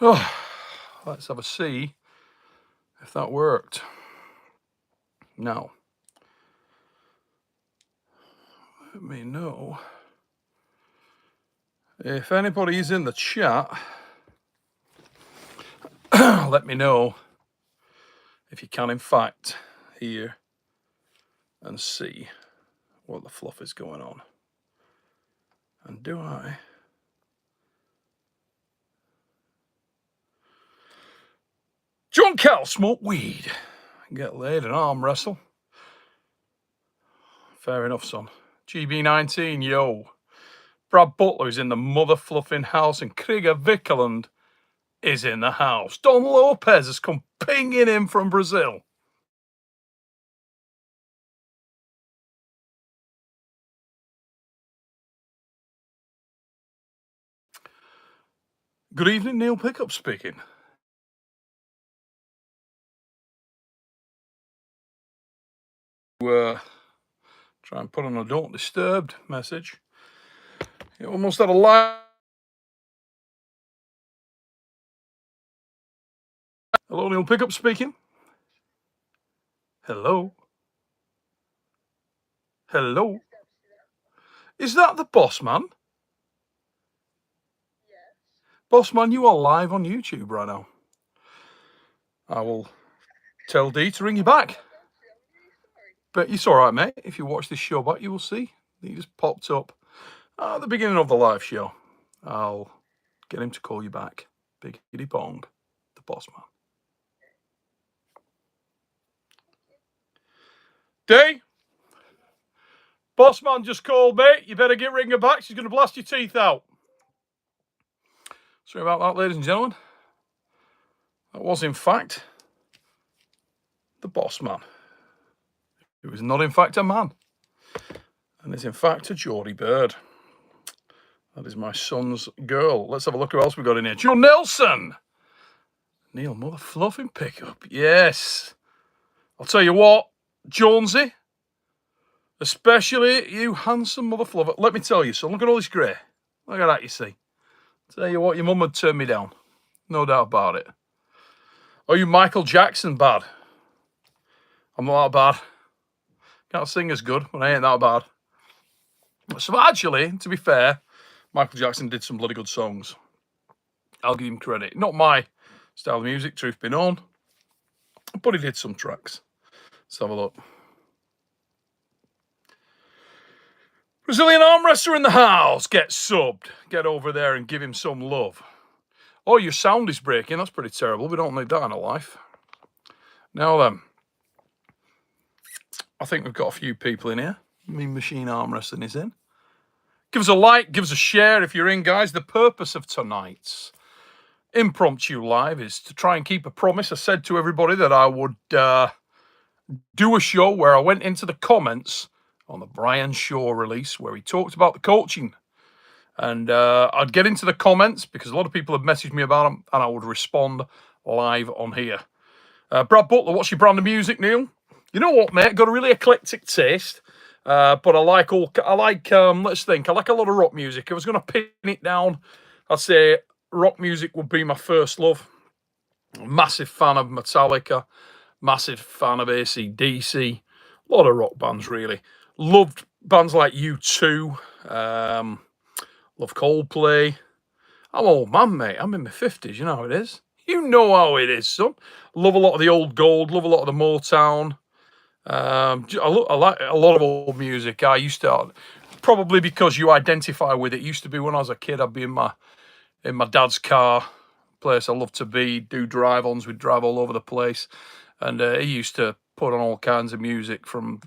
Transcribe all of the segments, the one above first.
Oh, let's have a see if that worked. Now, let me know if anybody's in the chat. Let me know if you can, in fact, hear and see what the fluff is going on. And do I? John Cal smoke weed, get laid and arm wrestle. Fair enough, son. GB19, yo. Brad Butler's in the mother fluffing house, and Krieger Vickerland is in the house. Don Lopez has come pinging in from Brazil. Good evening, Neil Pickup speaking. Try and put on a don't disturb message. You almost had a live. Hello, Neil Pickup speaking. Hello. Hello. Is that the boss man? Yes. Boss man, you are live on YouTube right now. I will tell Dee to ring you back. But it's all right, mate. If you watch this show back, you will see he just popped up at the beginning of the live show. I'll get him to call you back. Big Giddy Pong, the boss man. Dee? Boss man just called, mate. You better get ringing back. She's going to blast your teeth out. Sorry about that, ladies and gentlemen. That was, in fact, the boss man. It was not, in fact, a man. And is, in fact, a Geordie bird. That is my son's girl. Let's have a look who else we got in here. Joe Nelson. Neil, mother fluffing pickup. Yes. I'll tell you what, Jonesy, especially you handsome mother fluffer. Let me tell you, son, look at all this grey. Look at that, you see. Tell you what, your mum would turn me down. No doubt about it. Are you Michael Jackson bad? I'm not that bad. Can't sing as good, but I ain't that bad. So actually, to be fair, Michael Jackson did some bloody good songs. I'll give him credit. Not my style of music, truth be known, but he did some tracks. Let's have a look. Brazilian arm wrestler in the house. Get subbed. Get over there and give him some love. Oh, your sound is breaking. That's pretty terrible. We don't need that in our life. Now then, I think we've got a few people in here. Mean Machine Arm Wrestling is in. Give us a like, give us a share if you're in, guys. The purpose of tonight's impromptu live is to try and keep a promise. I said to everybody that I would do a show where I went into the comments on the Brian Shaw release where he talked about the coaching. And I'd get into the comments because a lot of people have messaged me about them and I would respond live on here. Brad Butler, what's your brand of music, Neil? You know what, mate? Got a really eclectic taste. But I like let's think, I like a lot of rock music. If I was going to pin it down, I'd say rock music would be my first love. Massive fan of Metallica, massive fan of AC/DC, a lot of rock bands, really. Loved bands like U2, love Coldplay. I'm an old man, mate. I'm in my 50s, you know how it is. You know how it is, son. Love a lot of the old gold, love a lot of the Motown. I like a lot of old music. I used to, probably because you identify with it. It used to be when I was a kid, I'd be in my dad's car, place I love to be, do drive-ons, we'd drive all over the place. And he used to put on all kinds of music from,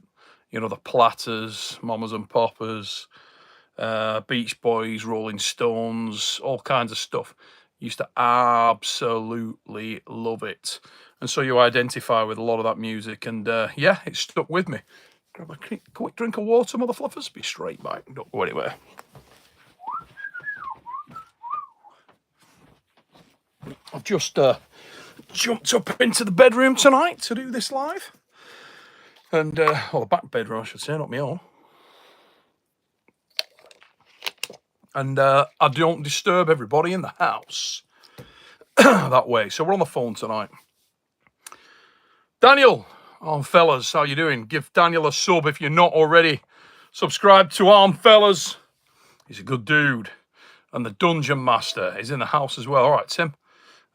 the Platters, Mamas and Papas, Beach Boys, Rolling Stones, all kinds of stuff. Used to absolutely love it. And so you identify with a lot of that music. And yeah, it stuck with me. Grab a quick drink of water, mother fluffers. Be straight back. Don't go anywhere. I've just jumped up into the bedroom tonight to do this live. And, the back bedroom, I should say, not my own. And I don't disturb everybody in the house. that way. So we're on the phone tonight. Daniel, fellas, how you doing? Give Daniel a sub if you're not already subscribed to Fellas. He's a good dude. And the Dungeon Master is in the house as well. All right, Tim,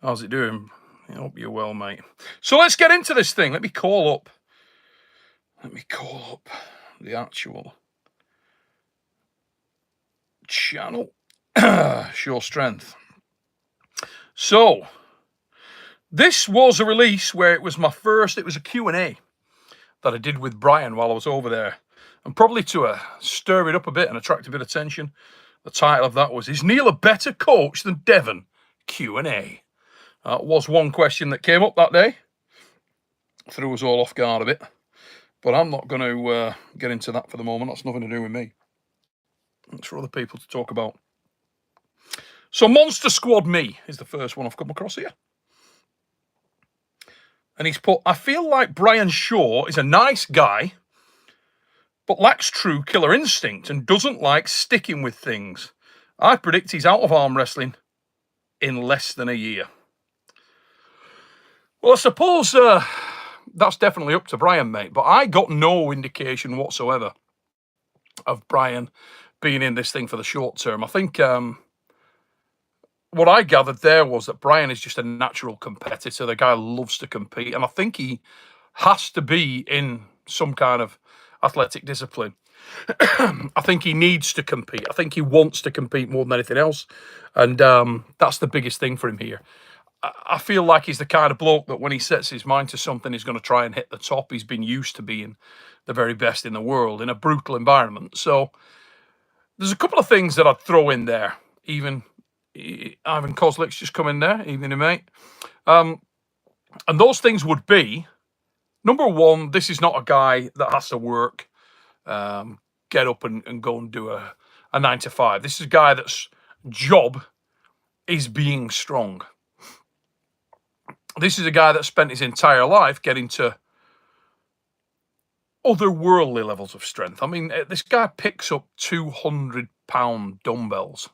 how's it doing? I hope you're well, mate. So let's get into this thing. Let me call up the actual channel. Sure strength. So this was a release where it was a Q&A that I did with Brian while I was over there. And probably to stir it up a bit and attract a bit of attention, the title of that was, "Is Neil a better coach than Devon? Q&A." Was one question that came up that day. Threw us all off guard a bit. But I'm not going to get into that for the moment. That's nothing to do with me. It's for other people to talk about. So Monster Squad Me is the first one I've come across here. And he's put, "I feel like Brian Shaw is a nice guy, but lacks true killer instinct and doesn't like sticking with things. I predict he's out of arm wrestling in less than a year." Well, I suppose that's definitely up to Brian, mate. But I got no indication whatsoever of Brian being in this thing for the short term. I think what I gathered there was that Brian is just a natural competitor. The guy loves to compete. And I think he has to be in some kind of athletic discipline. I think he needs to compete. I think he wants to compete more than anything else. And that's the biggest thing for him here. I feel like he's the kind of bloke that when he sets his mind to something, he's going to try and hit the top. He's been used to being the very best in the world in a brutal environment. So there's a couple of things that I'd throw in there. Even Ivan Kozlik's just come in there, evening, mate. And those things would be, number one, this is not a guy that has to work, get up and go and do a 9 to 5. This is a guy that's job is being strong. This is a guy that spent his entire life getting to otherworldly levels of strength. I mean, this guy picks up 200-pound dumbbells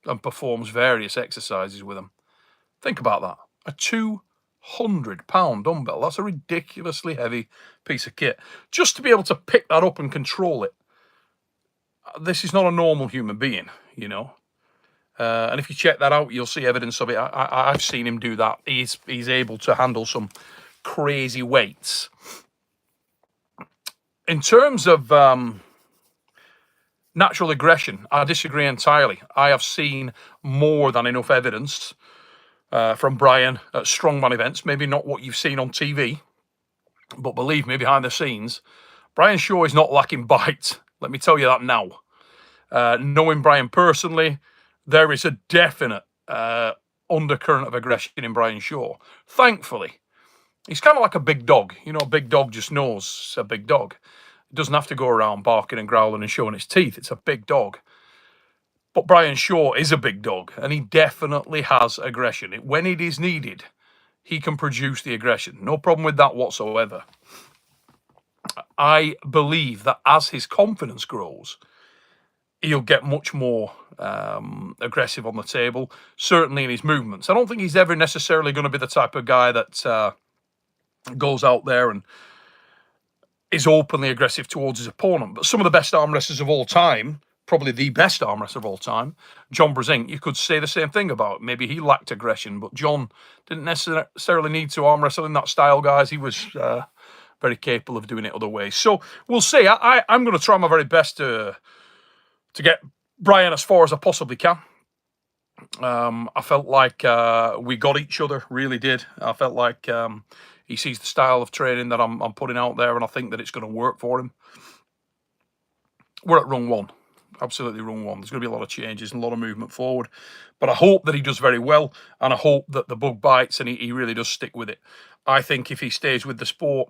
and performs various exercises with them. Think about that. A 200-pound dumbbell. That's a ridiculously heavy piece of kit. Just to be able to pick that up and control it. This is not a normal human being, you know. And if you check that out, you'll see evidence of it. I've seen him do that. He's able to handle some crazy weights. In terms of natural aggression, I disagree entirely. I have seen more than enough evidence from Brian at strongman events. Maybe not what you've seen on TV, but believe me, behind the scenes, Brian Shaw is not lacking bite. Let me tell you that now. Knowing Brian personally, there is a definite undercurrent of aggression in Brian Shaw. Thankfully, he's kind of like a big dog. You know, a big dog just knows a big dog. It doesn't have to go around barking and growling and showing its teeth. It's a big dog. But Brian Shaw is a big dog, and he definitely has aggression. When it is needed, he can produce the aggression. No problem with that whatsoever. I believe that as his confidence grows, he'll get much more aggressive on the table, certainly in his movements. I don't think he's ever necessarily going to be the type of guy that goes out there and is openly aggressive towards his opponent. But some of the best arm wrestlers of all time, probably the best arm wrestler of all time, John Brezink, you could say the same thing about. Maybe he lacked aggression, but John didn't necessarily need to arm wrestle in that style, guys. He was very capable of doing it other ways. So we'll see. I'm going to try my very best to get Brian as far as I possibly can. I felt like we got each other, really did. I felt like he sees the style of training that I'm putting out there, and I think that it's going to work for him. We're at rung one. Absolutely rung one. There's going to be a lot of changes and a lot of movement forward. But I hope that he does very well, and I hope that the bug bites and he really does stick with it. I think if he stays with the sport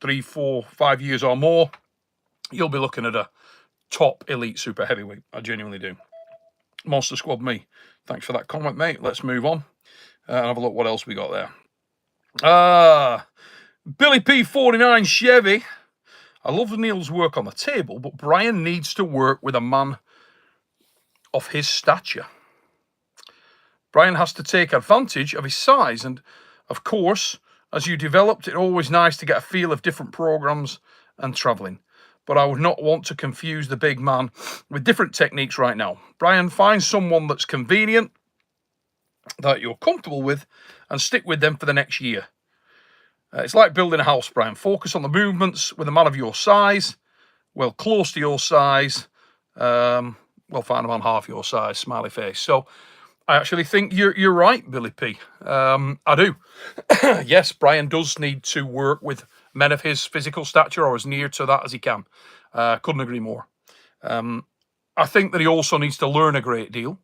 3, 4, 5 years or more, you'll be looking at a top elite super heavyweight. I genuinely do. Monster Squad Me. Thanks for that comment, mate. Let's move on and have a look what else we got there. Billy P49 Chevy. I love Neil's work on the table, but Brian needs to work with a man of his stature. Brian has to take advantage of his size. And of course, as you developed, it's always nice to get a feel of different programs and traveling. But I would not want to confuse the big man with different techniques right now. Brian, find someone that's convenient, that you're comfortable with, and stick with them for the next year. It's like building a house, Brian. Focus on the movements with a man of your size, well, close to your size. Well, find a man half your size, smiley face. So I actually think you're right, Billy P. I do. Yes, Brian does need to work with men of his physical stature or as near to that as he can. Couldn't agree more. I think that he also needs to learn a great deal.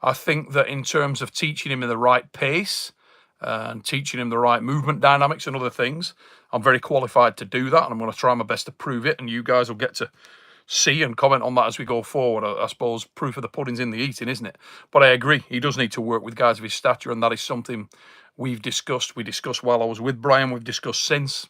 I think that in terms of teaching him in the right pace and teaching him the right movement dynamics and other things, I'm very qualified to do that, and I'm going to try my best to prove it, and you guys will get to see and comment on that as we go forward. I suppose proof of the pudding's in the eating, isn't it? But I agree, he does need to work with guys of his stature, and that is something we've discussed. We discussed while I was with Brian, we've discussed since.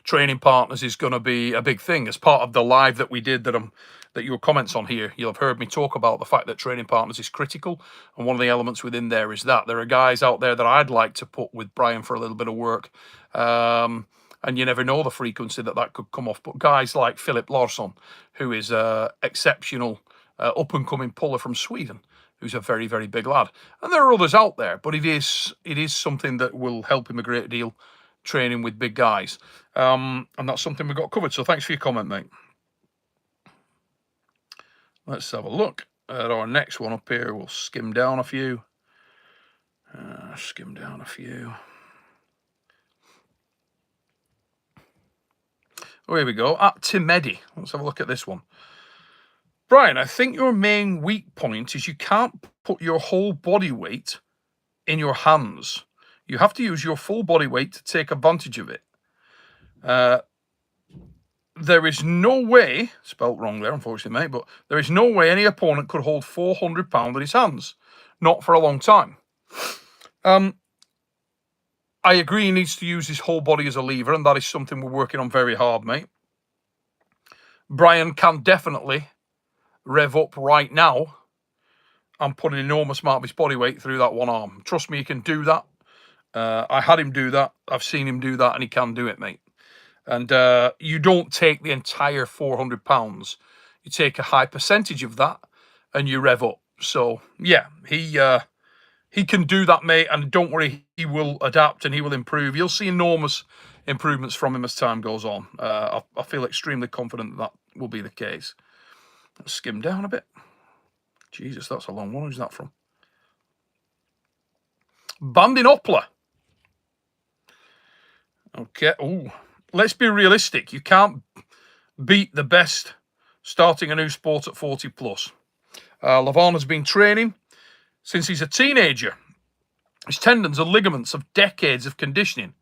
Training partners is going to be a big thing. As part of the live that we did that your comments on here, you'll have heard me talk about the fact that training partners is critical, and one of the elements within there is that there are guys out there that I'd like to put with Brian for a little bit of work, and you never know the frequency that could come off. But guys like Philip Larsson, who is a exceptional up-and-coming puller from Sweden, who's a very, very big lad, and there are others out there, but it is something that will help him a great deal, training with big guys, and that's something we've got covered. So thanks for your comment, mate. Let's have a look at our next one up here. We'll skim down a few. Oh, here we go. At Timedi. Let's have a look at this one. Brian, I think your main weak point is you can't put your whole body weight in your hands. You have to use your full body weight to take advantage of it. There is no way, spelt wrong there, unfortunately, mate, but there is no way any opponent could hold 400 pounds in his hands. Not for a long time. I agree he needs to use his whole body as a lever, and that is something we're working on very hard, mate. Brian can definitely rev up right now and put an enormous amount of his body weight through that one arm. Trust me, he can do that. I had him do that. I've seen him do that, and he can do it, mate. And you don't take the entire 400 pounds. You take a high percentage of that and you rev up. So, yeah, he can do that, mate. And don't worry, he will adapt and he will improve. You'll see enormous improvements from him as time goes on. I feel extremely confident that will be the case. Let's skim down a bit. Jesus, that's a long one. Who's that from? Bandinopla. Okay. Ooh. Let's be realistic. You can't beat the best starting a new sport at 40 plus. Levan has been training since he's a teenager. His tendons and ligaments have decades of conditioning.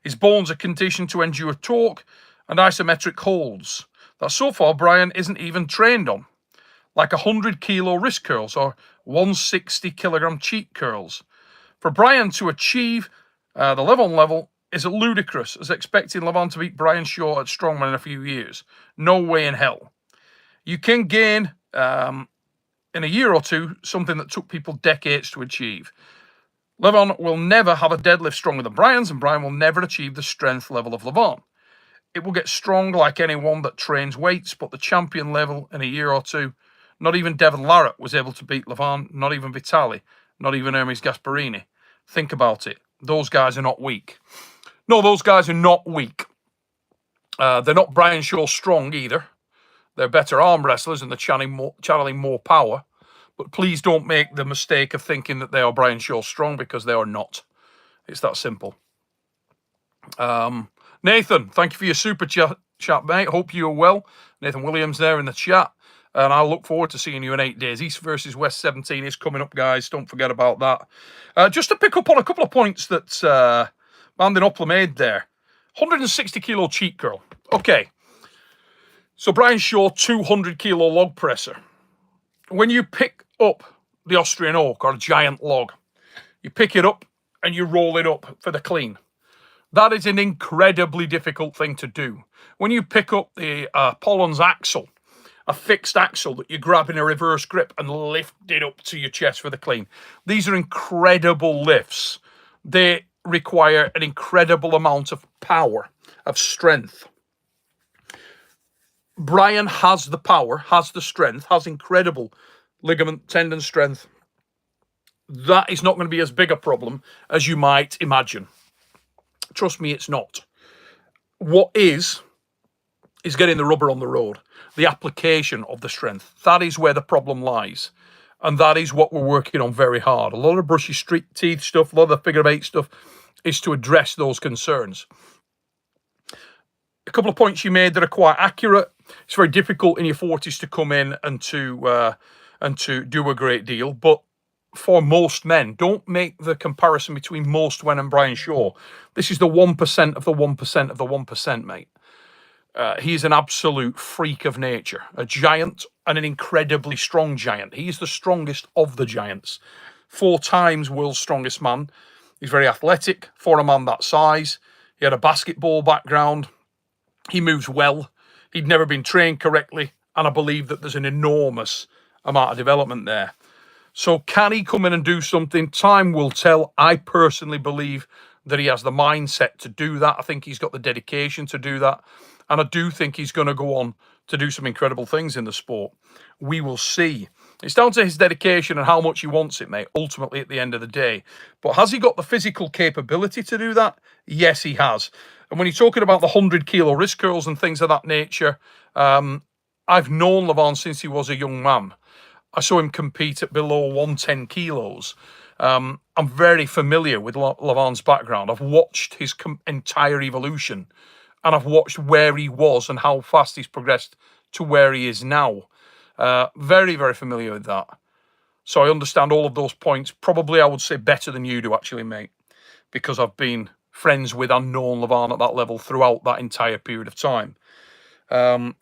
His bones are conditioned to endure torque and isometric holds that so far Brian isn't even trained on, like 100 kilo wrist curls or 160 kilogram cheek curls. For Brian to achieve the Levan level is ludicrous, as expecting Levan to beat Brian Shaw at Strongman in a few years. No way in hell. You can gain, in a year or two, something that took people decades to achieve. Levan will never have a deadlift stronger than Brian's, and Brian will never achieve the strength level of Levan. It will get strong like anyone that trains weights, but the champion level in a year or two, not even Devon Larratt was able to beat Levan, not even Vitali, not even Hermes Gasparini. Think about it. Those guys are not weak. No, those guys are not weak. They're not Brian Shaw strong either. They're better arm wrestlers and they're channeling more power. But please don't make the mistake of thinking that they are Brian Shaw strong, because they are not. It's that simple. Nathan, thank you for your super chat, mate. Hope you're well. Nathan Williams there in the chat. And I'll look forward to seeing you in 8 days. East versus West 17 is coming up, guys. Don't forget about that. Just to pick up on a couple of points that Bandinopla made there. 160 kilo cheek curl. Okay. So Brian Shaw, 200 kilo log presser. When you pick up the Austrian oak or a giant log, you pick it up and you roll it up for the clean. That is an incredibly difficult thing to do. When you pick up the Polon's axle a fixed axle that you grab in a reverse grip and lift it up to your chest for the clean. These are incredible lifts. They require an incredible amount of power, of strength. Brian has the power, has the strength, has incredible ligament tendon strength. That is not going to be as big a problem as you might imagine. Trust me, it's not. What is getting the rubber on the road, the application of the strength. That is where the problem lies. And that is what we're working on very hard. A lot of brushy street teeth stuff, a lot of the figure of eight stuff is to address those concerns. A couple of points you made that are quite accurate. It's very difficult in your 40s to come in and to do a great deal. But for most men, don't make the comparison between most men and Brian Shaw. This is the 1% of the 1% of the 1%, mate. He's an absolute freak of nature, a giant and an incredibly strong giant. He's the strongest of the giants. 4 times world's strongest man. He's very athletic for a man that size. He had a basketball background. He moves well. He'd never been trained correctly. And I believe that there's an enormous amount of development there. So can he come in and do something? Time will tell. I personally believe that he has the mindset to do that. I think he's got the dedication to do that. And I do think he's going to go on to do some incredible things in the sport. We will see. It's down to his dedication and how much he wants it, mate, ultimately at the end of the day. But has he got the physical capability to do that? Yes, he has. And when you're talking about the 100-kilo wrist curls and things of that nature, I've known Levon since he was a young man. I saw him compete at below 110 kilos. I'm very familiar with Levon's background. I've watched his entire evolution. And I've watched where he was and how fast he's progressed to where he is now. Very, very familiar with that. So I understand all of those points. Probably, I would say, better than you do, actually, mate. Because I've been friends with and known Levon at that level throughout that entire period of time. I've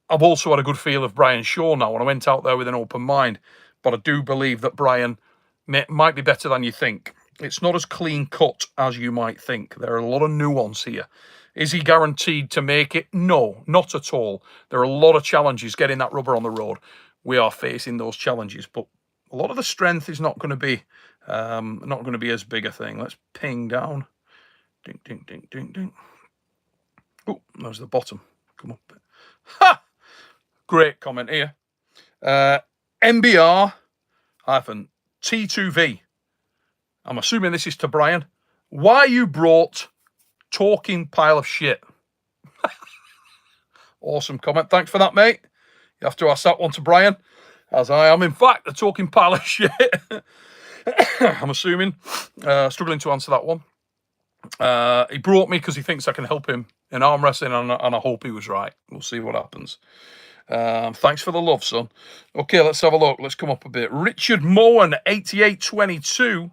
also had a good feel of Brian Shaw now, and I went out there with an open mind. But I do believe that Brian might be better than you think. It's not as clean cut as you might think. There are a lot of nuance here. Is he guaranteed to make it? No, not at all. There are a lot of challenges getting that rubber on the road. We are facing those challenges, but a lot of the strength is not going to be as big a thing. Let's ping down. Ding, ding, ding, ding, ding. Oh, there's the bottom. Come up. Ha! Great comment here. MBR-T2V. I'm assuming this is to Brian. Why you brought talking pile of shit? Awesome comment. Thanks for that, mate. You have to ask that one to Brian, as I am, in fact, a talking pile of shit. I'm assuming. Struggling to answer that one. He brought me because he thinks I can help him in arm wrestling, and I hope he was right. We'll see what happens. Thanks for the love, son. Okay, let's have a look. Let's come up a bit. Richard Moen, 8822.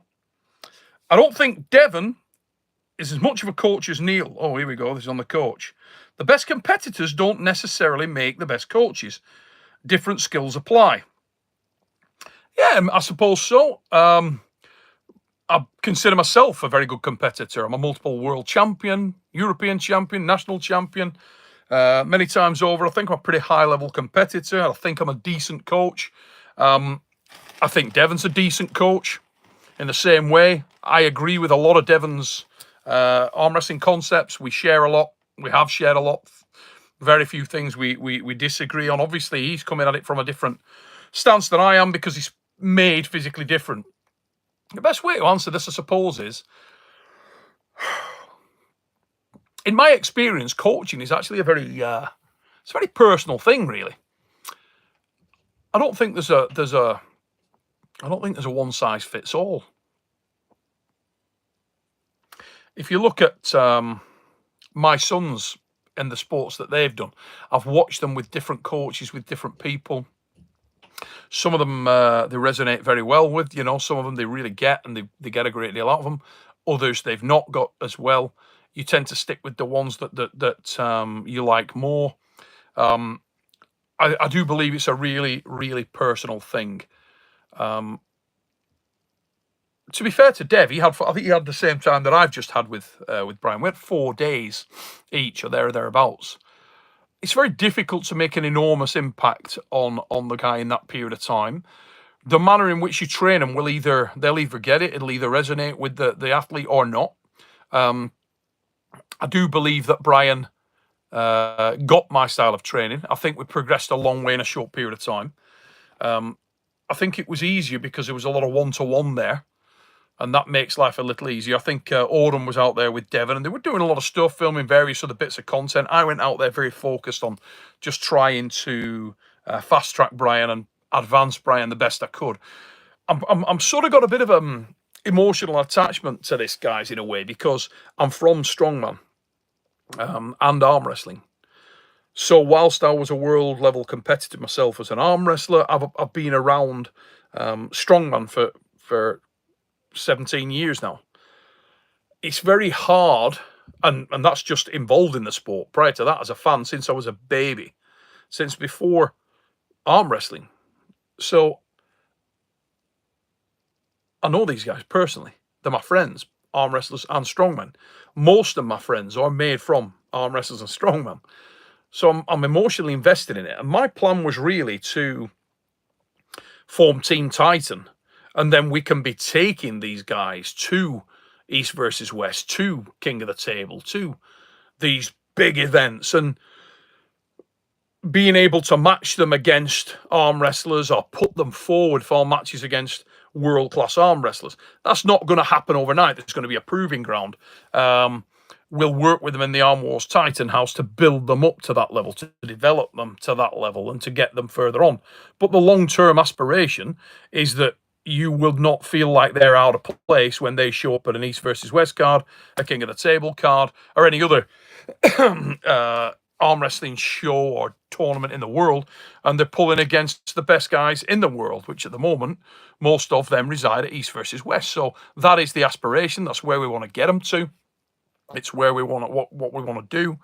I don't think Devon is as much of a coach as Neil. Oh, here we go. This is on the coach. The best competitors don't necessarily make the best coaches. Different skills apply. Yeah, I suppose so. I consider myself a very good competitor. I'm a multiple world champion, European champion, national champion. Many times over. I think I'm a pretty high-level competitor. I think I'm a decent coach. I think Devon's a decent coach in the same way. I agree with a lot of Devon's arm wrestling concepts. We share a lot. We have shared a lot. Very few things we disagree on. Obviously, he's coming at it from a different stance than I am because he's made physically different. The best way to answer this, I suppose, is, in my experience, coaching is actually a very personal thing, really. I don't think there's a one size fits all. If you look at my sons and the sports that they've done, I've watched them with different coaches, with different people. Some of them they resonate very well with, some of them they really get, and they get a great deal out of them. Others they've not got as well. You tend to stick with the ones that you like more. I do believe it's a really, really personal thing. To be fair to Dev, I think he had the same time that I've just had with Brian. We had 4 days each, or thereabouts. it's very difficult to make an enormous impact on the guy in that period of time. The manner in which you train him they'll either get it, it'll either resonate with the athlete or not. I do believe that Brian got my style of training. I think we progressed a long way in a short period of time. I think it was easier because there was a lot of one-to-one there, and that makes life a little easier. I think Auden was out there with Devon, and they were doing a lot of stuff, filming various other bits of content. I went out there very focused on just trying to fast-track Brian and advance Brian the best I could. I'm sort of got a bit of emotional attachment to this, guys, in a way, because I'm from strongman and arm wrestling. So whilst I was a world level competitor myself as an arm wrestler, I've been around strongman for 17 years now. It's very hard, and that's just involved in the sport. Prior to that, as a fan, since I was a baby, since before arm wrestling. So I know these guys personally. They're my friends, arm wrestlers and strongmen. Most of my friends are made from arm wrestlers and strongmen. So I'm emotionally invested in it. And my plan was really to form Team Titan. And then we can be taking these guys to East versus West, to King of the Table, to these big events, and being able to match them against arm wrestlers or put them forward for matches against world-class arm wrestlers. That's not going to happen overnight. There's going to be a proving ground. We'll work with them in the Arm Wars Titan House to build them up to that level, to develop them to that level, and to get them further on. But the long-term aspiration is that you will not feel like they're out of place when they show up at an East versus West card, a King of the Table card, or any other arm wrestling show or tournament in the world, and they're pulling against the best guys in the world, which at the moment, most of them reside at East versus West. So that is the aspiration. That's where we want to get them to. It's where we want to, what we want to do.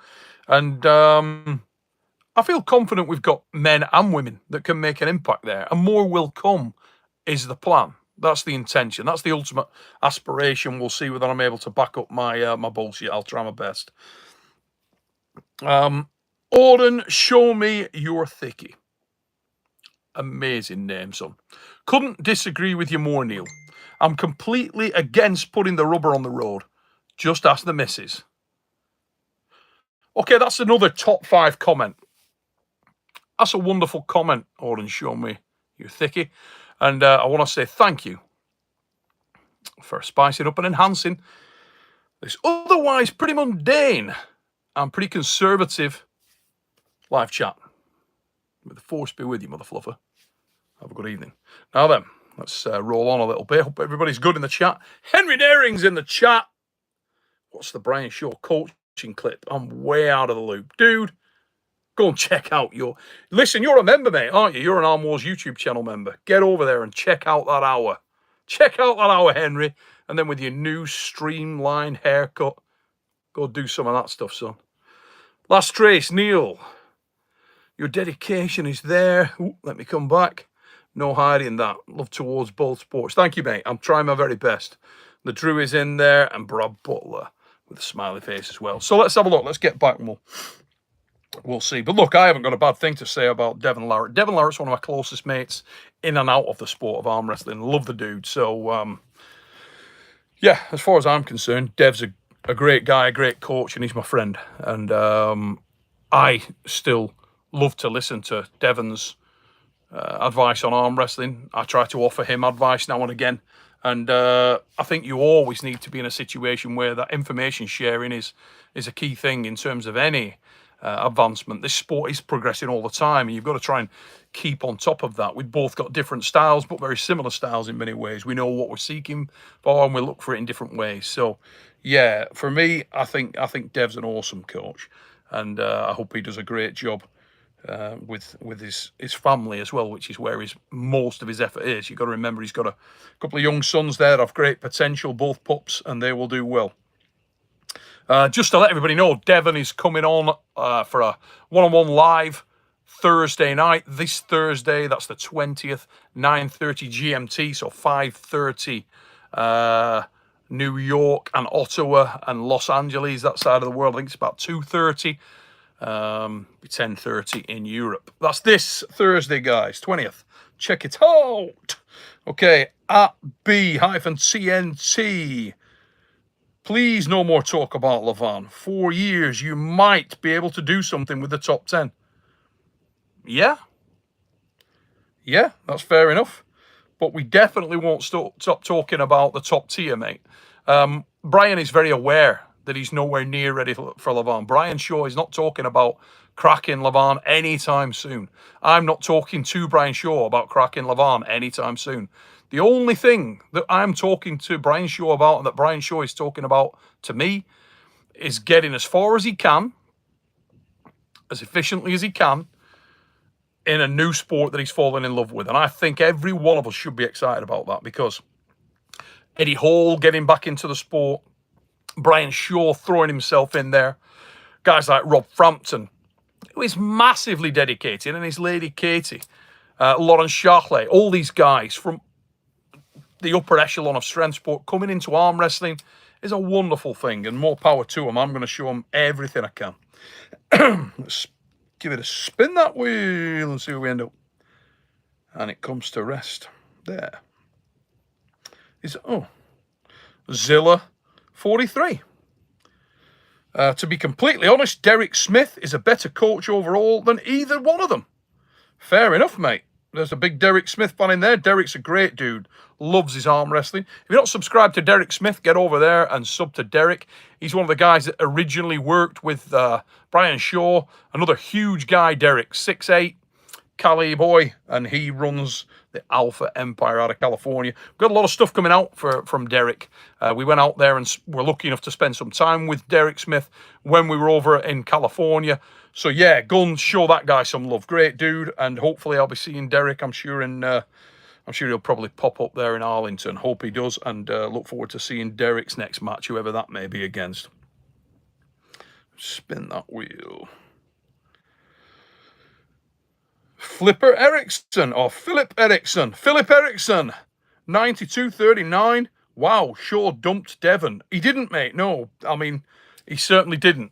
And I feel confident we've got men and women that can make an impact there, and more will come is the plan. That's the intention. That's the ultimate aspiration. We'll see whether I'm able to back up my my bullshit. I'll try my best. Auden, show me your thickie. Amazing name, son. Couldn't disagree with you more, Neil. I'm completely against putting the rubber on the road. Just ask the missus. Okay, that's another top 5 comment. That's a wonderful comment, Auden. Show me your thickie. And I want to say thank you for spicing up and enhancing this otherwise pretty mundane and pretty conservative live chat. May the force be with you, mother fluffer. Have a good evening. Now then, let's roll on a little bit. Hope everybody's good in the chat. Henry Daring's in the chat. What's the Brian Shaw coaching clip? I'm way out of the loop. Dude, go and check out your... Listen, you're a member, mate, aren't you? You're an Arm Wars YouTube channel member. Get over there and check out that hour. Check out that hour, Henry. And then with your new streamlined haircut, go do some of that stuff, son. Last trace, Neil. Your dedication is there. Ooh, let me come back. No hiding that. Love towards both sports. Thank you, mate. I'm trying my very best. The Drew is in there, and Brad Butler with a smiley face as well. So let's have a look. Let's get back and we'll see. But look, I haven't got a bad thing to say about Devon Larratt. Devon Larratt's one of my closest mates in and out of the sport of arm wrestling. Love the dude. So, yeah, as far as I'm concerned, Dev's a great guy, a great coach, and he's my friend. And I still love to listen to Devon's advice on arm wrestling. I try to offer him advice now and again. And I think you always need to be in a situation where that information sharing is a key thing in terms of any advancement. This sport is progressing all the time, and you've got to try and keep on top of that. We've both got different styles, but very similar styles in many ways. We know what we're seeking for, and we look for it in different ways. So, yeah, for me, I think Dev's an awesome coach, and I hope he does a great job with his family as well, which is where most of his effort is. You've got to remember he's got a couple of young sons there of great potential, both pups, and they will do well. Just to let everybody know, Devon is coming on for a one-on-one live Thursday night. This Thursday, that's the 20th, 9:30 GMT, so 5:30 New York and Ottawa and Los Angeles, that side of the world. I think it's about 2:30 10:30 in Europe. That's this Thursday, guys, 20th. Check it out. Okay, at B-CNT. Please, no more talk about Levan. 4 years, you might be able to do something with the top 10. Yeah, that's fair enough. But we definitely won't stop talking about the top tier, mate. Brian is very aware that he's nowhere near ready for Levan. Brian Shaw is not talking about cracking Levan anytime soon. I'm not talking to Brian Shaw about cracking Levan anytime soon. The only thing that I'm talking to Brian Shaw about, and that Brian Shaw is talking about to me, is getting as far as he can, as efficiently as he can, in a new sport that he's fallen in love with. And I think every one of us should be excited about that, because Eddie Hall getting back into the sport, Brian Shaw throwing himself in there, guys like Rob Frampton, who is massively dedicated, and his lady Katie, Lawrence Charlet, all these guys from the upper echelon of strength sport coming into arm wrestling is a wonderful thing, and more power to them. I'm going to show them everything I can. Let's give it a spin, that wheel, and see where we end up. And it comes to rest there. Zilla 43. To be completely honest, Derek Smith is a better coach overall than either one of them. Fair enough, mate. There's a big Derek Smith fan in there. Derek's a great dude. Loves his arm wrestling. If you're not subscribed to Derek Smith, get over there and sub to Derek. He's one of the guys that originally worked with Brian Shaw. Another huge guy, Derek, 6'8", Cali boy, and he runs the Alpha Empire out of California. Got a lot of stuff coming out from Derek. We went out there and were lucky enough to spend some time with Derek Smith when we were over in California. So yeah, go and show that guy some love. Great dude, and hopefully I'll be seeing Derek. I'm sure he'll probably pop up there in Arlington. Hope he does, and look forward to seeing Derek's next match, whoever that may be against. Spin that wheel. Philip Erickson, 92.39. Wow, Shaw dumped Devon. He didn't, mate. No, I mean, he certainly didn't.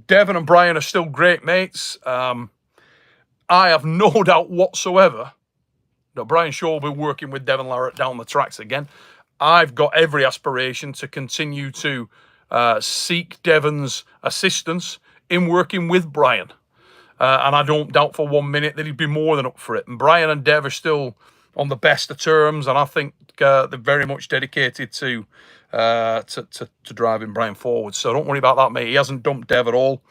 Devon and Brian are still great mates. I have no doubt whatsoever that Brian Shaw will be working with Devon Larratt down the tracks again. I've got every aspiration to continue to seek Devon's assistance in working with Brian. And I don't doubt for 1 minute that he'd be more than up for it. And Brian and Dev are still on the best of terms, and I think they're very much dedicated to driving Brian forward. So don't worry about that, mate. He hasn't dumped Dev at all.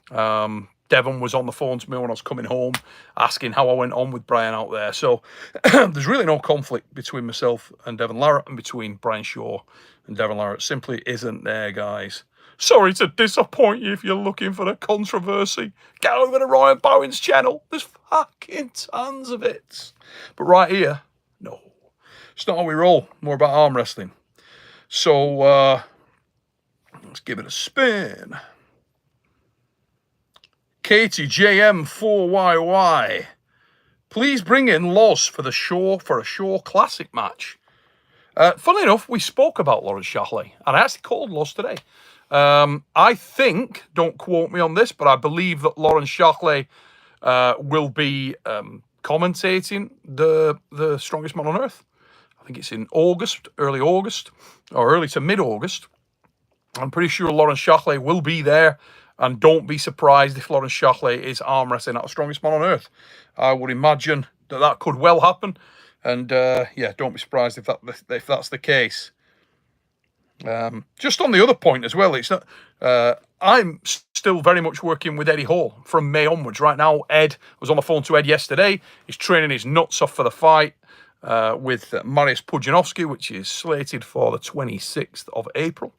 Devon was on the phone to me when I was coming home, asking how I went on with Brian out there. So there's really no conflict between myself and Devon Larratt, and between Brian Shaw and Devon Larratt. Simply isn't there, guys. Sorry to disappoint you if you're looking for the controversy. Get over to Ryan Bowen's channel. There's fucking tons of it. But right here, no. It's not how we roll. More about arm wrestling. So, let's give it a spin. Katie JM4YY. Please bring in Loz for a Shaw Classic match. Funnily enough, we spoke about Lawrence Charlet, and I actually called Loz today. I think, don't quote me on this, but I believe that Lawrence Charlet will be commentating the Strongest Man on Earth. I think it's in August, early August, or early to mid-August. I'm pretty sure Lawrence Charlet will be there, and don't be surprised if Lawrence Charlet is arm wrestling at the Strongest Man on Earth. I would imagine that could well happen, and yeah, don't be surprised if that's the case. Just on the other point as well, it's not. I'm still very much working with Eddie Hall from May onwards. Right now, Ed was on the phone to Ed yesterday. He's training his nuts off for the fight with Mariusz Pudzianowski, which is slated for the 26th of April.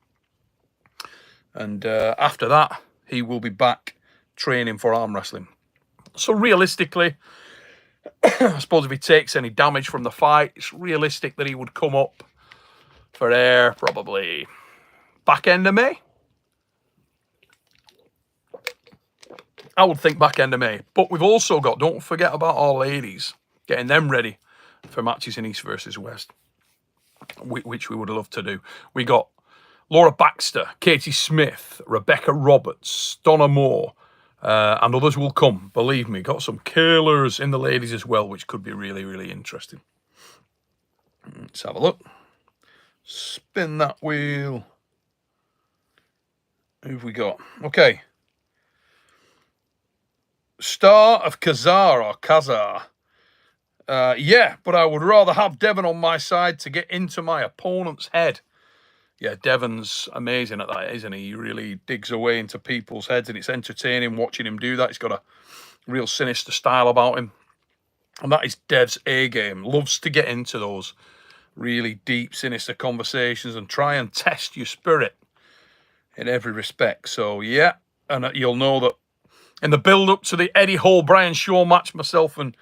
And after that, he will be back training for arm wrestling. So realistically, I suppose if he takes any damage from the fight, it's realistic that he would come up for air probably back end of May. I would think back end of May. But we've also got, don't forget about our ladies, getting them ready for matches in East versus West, which we would love to do. We got Laura Baxter, Katie Smith, Rebecca Roberts, Donna Moore, And others will come, believe me. Got some killers in the ladies as well, which could be really, really interesting. Let's have a look. Spin that wheel. Who have we got? Okay. Star of Kazar or Kazar. Yeah, but I would rather have Devon on my side to get into my opponent's head. Yeah, Devon's amazing at that, isn't he? He really digs away into people's heads, and it's entertaining watching him do that. He's got a real sinister style about him. And that is Dev's A-game. Loves to get into those really deep, sinister conversations and try and test your spirit in every respect. So, yeah, and you'll know that in the build-up to the Eddie Hall-Brian Shaw match, myself and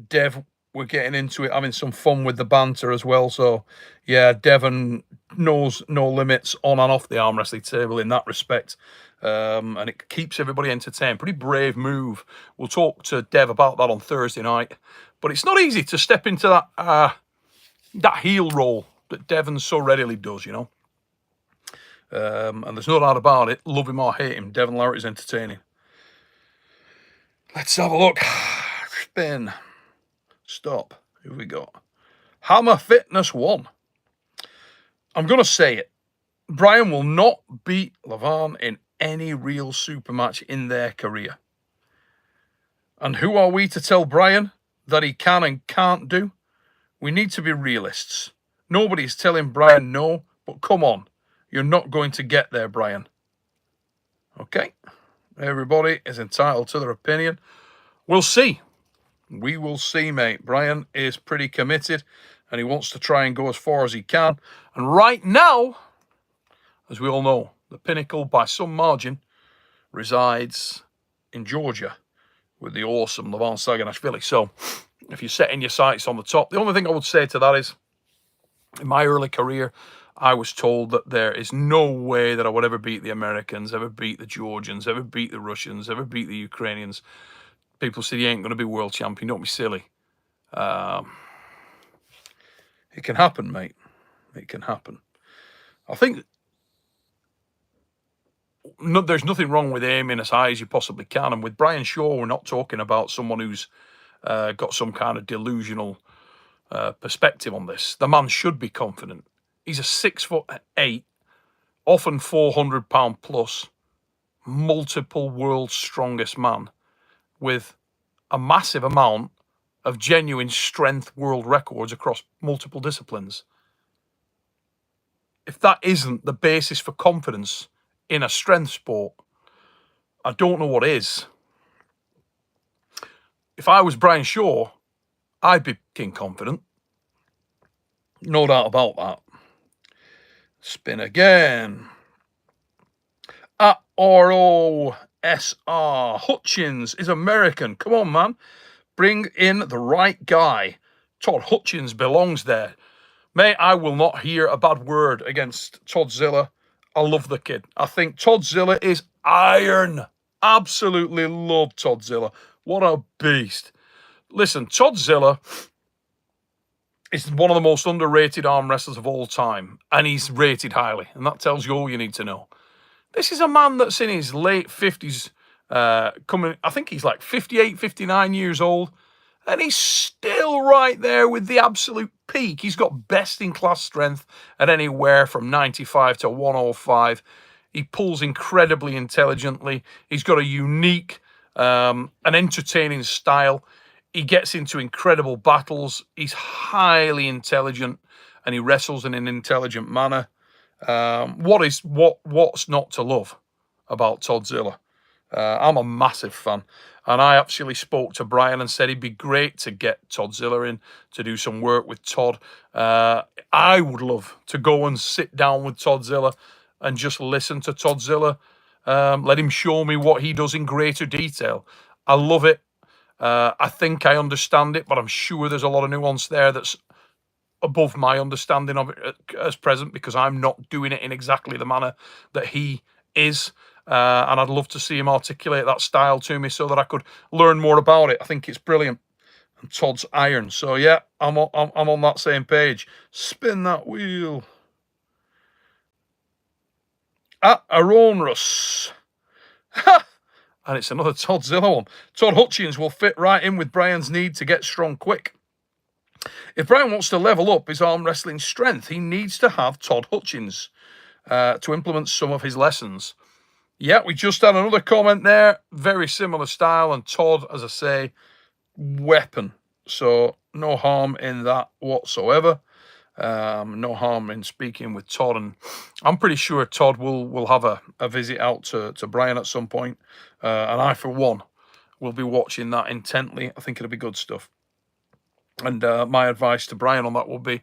Dev were getting into it, having some fun with the banter as well. So, yeah, Devon knows no limits on and off the arm wrestling table in that respect. And it keeps everybody entertained. Pretty brave move. We'll talk to Dev about that on Thursday night. But it's not easy to step into that heel role that Devon so readily does, you know. And there's no doubt about it. Love him or hate him, Devon Larratt is entertaining. Let's have a look. Spin. Stop. Who have we got? Hammer Fitness 1. I'm going to say it. Brian will not beat Levan in any real super match in their career. And who are we to tell Brian that he can and can't do? We need to be realists. Nobody's telling Brian no, but come on. You're not going to get there, Brian. Okay? Everybody is entitled to their opinion. We'll see. We will see, mate. Brian is pretty committed, and he wants to try and go as far as he can. And right now, as we all know, the pinnacle, by some margin, resides in Georgia with the awesome Levan Saganashvili. So, if you're setting your sights on the top, the only thing I would say to that is, in my early career, I was told that there is no way that I would ever beat the Americans, ever beat the Georgians, ever beat the Russians, ever beat the Ukrainians. People said, you ain't going to be world champion, don't be silly. It can happen, mate. It can happen. I think there's nothing wrong with aiming as high as you possibly can. And with Brian Shaw, we're not talking about someone who's got some kind of delusional perspective on this. The man should be confident. He's a 6'8", often 400-pound plus, multiple world's strongest man with a massive amount of genuine strength world records across multiple disciplines. If that isn't the basis for confidence in a strength sport, I don't know what is. If I was Brian Shaw, I'd be fucking confident. No doubt about that. Spin again. At ROSR. Hutchins is American. Come on, man. Bring in the right guy. Todd Hutchins belongs there. Mate, I will not hear a bad word against Todd Zilla. I love the kid. I think Todd Zilla is iron. Absolutely love Todd Zilla. What a beast. Listen, Todd Zilla is one of the most underrated arm wrestlers of all time, and he's rated highly, and that tells you all you need to know. This is a man that's in his late 50s, I think he's like 58, 59 years old, and he's still right there with the absolute peak. He's got best-in-class strength at anywhere from 95 to 105. He pulls incredibly intelligently. He's got a unique, an entertaining style. He gets into incredible battles. He's highly intelligent, and he wrestles in an intelligent manner. What's not to love about Todd Zilla? I'm a massive fan, and I actually spoke to Brian and said it'd be great to get Todd Zilla in to do some work with Todd. I would love to go and sit down with Todd Zilla and just listen to Todd Zilla. Let him show me what he does in greater detail. I love it. I think I understand it, but I'm sure there's a lot of nuance there that's above my understanding of it as present, because I'm not doing it in exactly the manner that he is. And I'd love to see him articulate that style to me so that I could learn more about it. I think it's brilliant. And Todd's iron. So, yeah, I'm on that same page. Spin that wheel. At Aronrus. And it's another Toddzilla one. Todd Hutchins will fit right in with Brian's need to get strong quick. If Brian wants to level up his arm wrestling strength, he needs to have Todd Hutchins to implement some of his lessons. Yeah, we just had another comment there. Very similar style. And Todd, as I say, weapon. So no harm in that whatsoever. No harm in speaking with Todd. And I'm pretty sure Todd will have a visit out to Brian at some point. And I, for one, will be watching that intently. I think it'll be good stuff. And my advice to Brian on that will be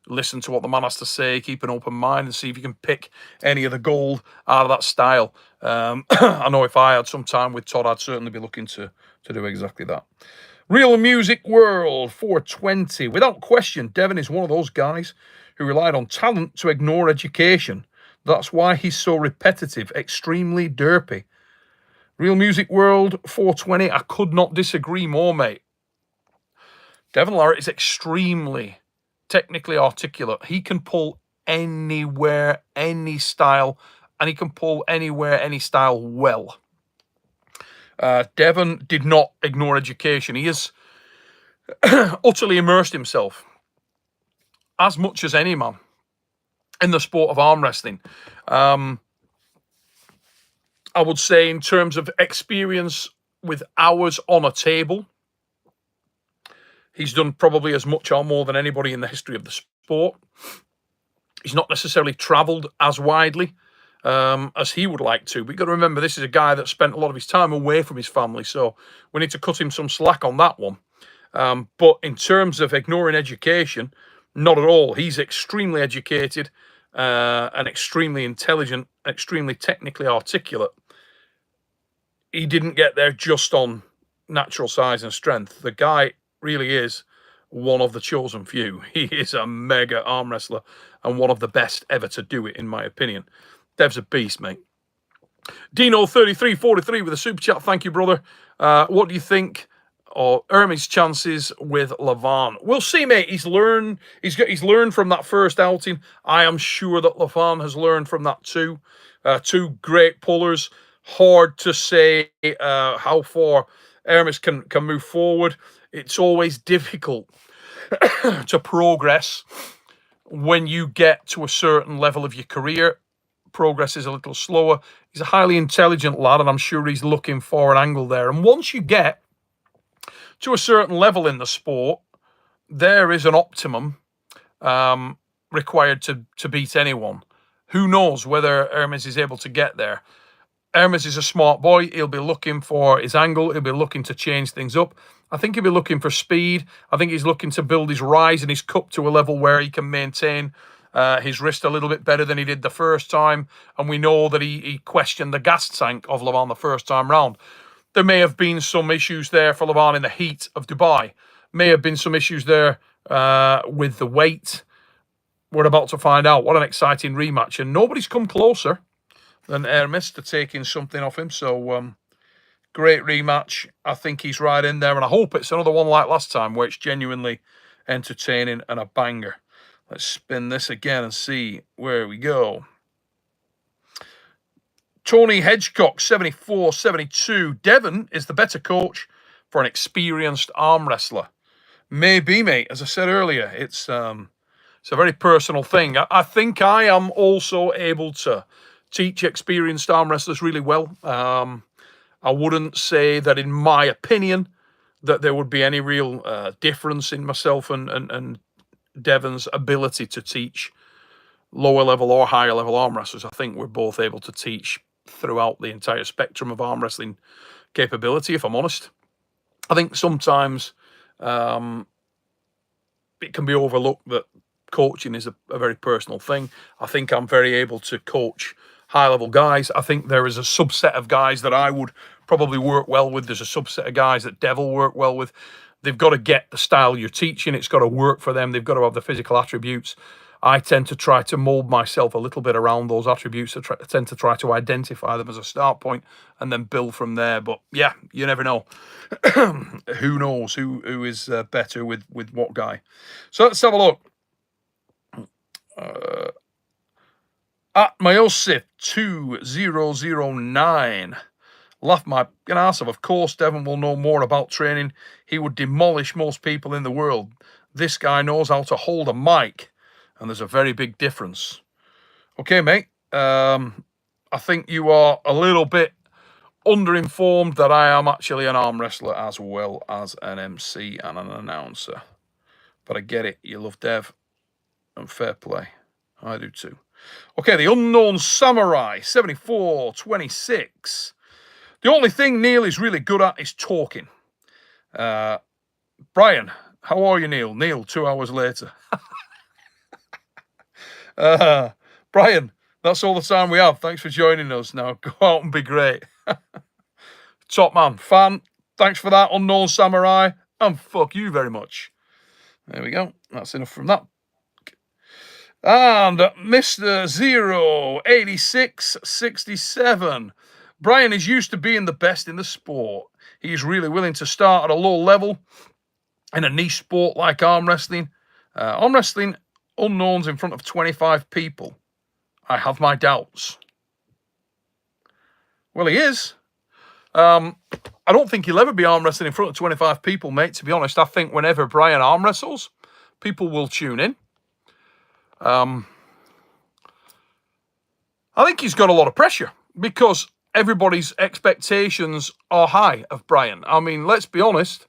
listen to what the man has to say, keep an open mind, and see if you can pick any of the gold out of that style. I know if I had some time with Todd, I'd certainly be looking to do exactly that. Real Music World 420. Without question, Devon is one of those guys who relied on talent to ignore education. That's why he's so repetitive, extremely derpy. Real Music World 420. I could not disagree more, mate. Devon Larratt is extremely technically articulate. He can pull anywhere, any style, and he can pull anywhere, any style well. Devon did not ignore education. He has utterly immersed himself as much as any man in the sport of arm wrestling. I would say in terms of experience with hours on a table, he's done probably as much or more than anybody in the history of the sport. He's not necessarily travelled as widely as he would like to. But you've got to remember, this is a guy that spent a lot of his time away from his family, so we need to cut him some slack on that one. But in terms of ignoring education, not at all. He's extremely educated and extremely intelligent, extremely technically articulate. He didn't get there just on natural size and strength. The guy really is one of the chosen few. He is a mega arm wrestler and one of the best ever to do it, in my opinion. Dev's a beast, mate. Dino3343 with a super chat. Thank you, brother. What do you think of Ermi's chances with Levan? We'll see, mate. He's learned from that first outing. I am sure that Levan has learned from that too. Two great pullers. Hard to say how far Ermis can move forward. It's always difficult to progress when you get to a certain level of your career. Progress is a little slower. He's a highly intelligent lad, and I'm sure he's looking for an angle there. And once you get to a certain level in the sport, there is an optimum required to beat anyone. Who knows whether Hermes is able to get there? Hermes is a smart boy. He'll be looking for his angle. He'll be looking to change things up. I think he'll be looking for speed. I think he's looking to build his rise and his cup to a level where he can maintain his wrist a little bit better than he did the first time. And we know that he questioned the gas tank of Levan the first time round. There may have been some issues there for Levan in the heat of Dubai. May have been some issues there with the weight. We're about to find out. What an exciting rematch. And nobody's come closer than Hermes to taking something off him. So, great rematch. I think he's right in there. And I hope it's another one like last time where it's genuinely entertaining and a banger. Let's spin this again and see where we go. Tony Hedgecock, 74-72. Devon is the better coach for an experienced arm wrestler. Maybe, mate. As I said earlier, it's a very personal thing. I think I am also able to teach experienced arm wrestlers really well. I wouldn't say that, in my opinion, that there would be any real difference in myself and Devon's ability to teach lower level or higher level arm wrestlers. I think we're both able to teach throughout the entire spectrum of arm wrestling capability, if I'm honest. I think sometimes it can be overlooked that coaching is a very personal thing. I think I'm very able to coach high-level guys. I think there is a subset of guys that I would probably work well with. There's a subset of guys that Dev will work well with. They've got to get the style you're teaching. It's got to work for them. They've got to have the physical attributes. I tend to try to mold myself a little bit around those attributes. I tend to try to identify them as a start point and then build from there. But yeah, you never know. Who knows who is better with what guy. So let's have a look. At Myosif 2009. Laugh my ass off. Of course, Devon will know more about training. He would demolish most people in the world. This guy knows how to hold a mic, and there's a very big difference. Okay, mate. I think you are a little bit underinformed that I am actually an arm wrestler as well as an MC and an announcer. But I get it. You love Dev, and fair play. I do too. Okay, the Unknown Samurai, 74-26. The only thing Neil is really good at is talking. Brian, how are you, Neil? Neil, 2 hours later. Brian, that's all the time we have. Thanks for joining us. Now, go out and be great. Top man, fan, thanks for that, Unknown Samurai, and fuck you very much. There we go. That's enough from that. And Mr. 08667. Brian is used to being the best in the sport. He's really willing to start at a low level in a niche sport like arm wrestling. Arm wrestling, unknowns in front of 25 people. I have my doubts. Well, he is. I don't think he'll ever be arm wrestling in front of 25 people, mate, to be honest. I think whenever Brian arm wrestles, people will tune in. I think he's got a lot of pressure because everybody's expectations are high of Brian. I mean, let's be honest.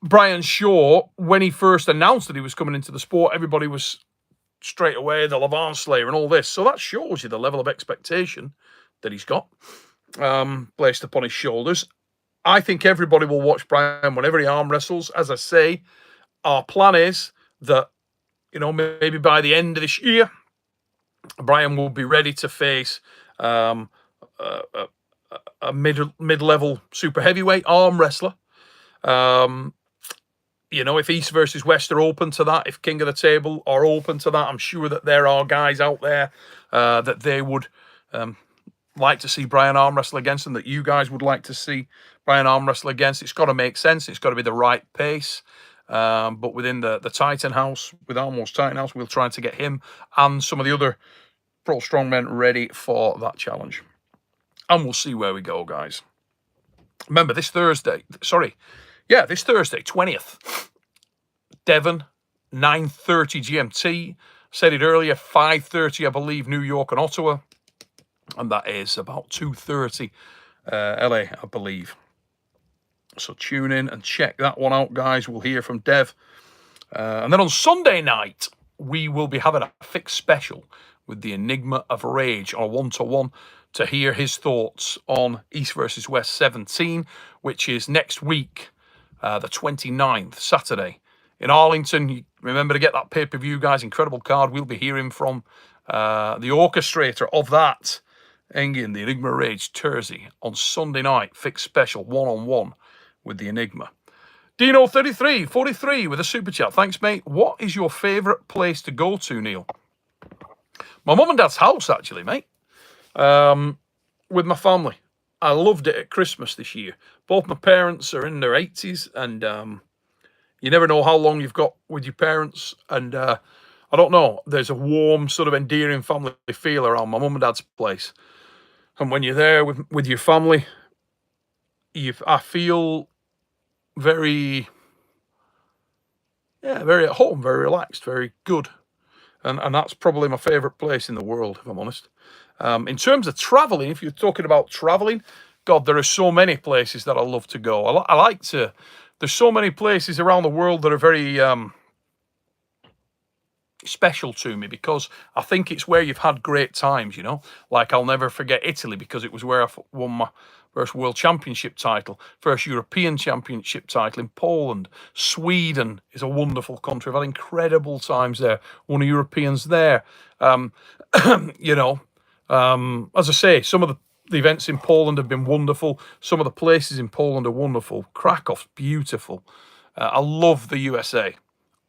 Brian Shaw, when he first announced that he was coming into the sport, everybody was straight away the Levant Slayer and all this. So that shows you the level of expectation that he's got placed upon his shoulders. I think everybody will watch Brian whenever he arm wrestles. As I say, our plan is that, you know, maybe by the end of this year, Brian will be ready to face a mid-level super heavyweight arm wrestler. You know, if East versus West are open to that, if King of the Table are open to that, I'm sure that there are guys out there that they would like to see Brian arm wrestle against, and that you guys would like to see Brian arm wrestle against. It's got to make sense. It's got to be the right pace. But within the Titan House, with Almost Titan House, we'll try to get him and some of the other pro strongmen ready for that challenge. And we'll see where we go, guys. Remember, this Thursday, 20th, Devon, 9:30 GMT. Said it earlier, 5:30, I believe, New York and Ottawa. And that is about 2:30 LA, I believe. So tune in and check that one out, guys. We'll hear from Dev. And then on Sunday night, we will be having a fixed special with the Enigma of Rage on a one-to-one to hear his thoughts on East versus West 17, which is next week, the 29th, Saturday, in Arlington. Remember to get that pay-per-view, guys. Incredible card. We'll be hearing from the orchestrator of that, Engin, the Enigma Rage, Terzi, on Sunday night. Fixed special, one-on-one with the Enigma. Dino3343 with a super chat. Thanks, mate. What is your favourite place to go to, Neil? My mum and dad's house, actually, mate. With my family. I loved it at Christmas this year. Both my parents are in their 80s, and you never know how long you've got with your parents. And I don't know, there's a warm, sort of endearing family feel around my mum and dad's place. And when you're there with your family, I feel very at home, very relaxed, very good. And that's probably my favourite place in the world, if I'm honest. In terms of travelling, if you're talking about travelling, God, there are so many places that I love to go. I like to. There's so many places around the world that are very special to me, because I think it's where you've had great times, you know. Like, I'll never forget Italy, because it was where I won my first World Championship title, first European Championship title in Poland. Sweden is a wonderful country. I've had incredible times there. Won a Europeans there. You know, as I say, some of the events in Poland have been wonderful. Some of the places in Poland are wonderful. Krakow's beautiful. I love the USA.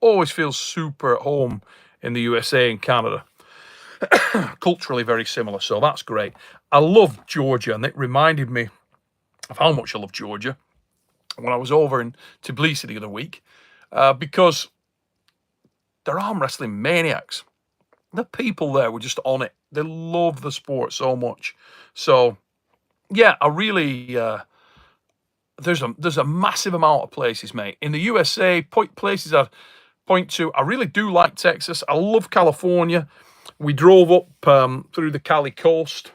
Always feel super at home in the USA and Canada. Culturally very similar, so that's great. I love Georgia, and it reminded me of how much I love Georgia when I was over in Tbilisi the other week, because they're arm wrestling maniacs. The people there were just on it. They love the sport so much. So yeah, I really there's a massive amount of places, mate. In the USA, places I'd point to. I really do like Texas. I love California. We drove up through the Cali coast.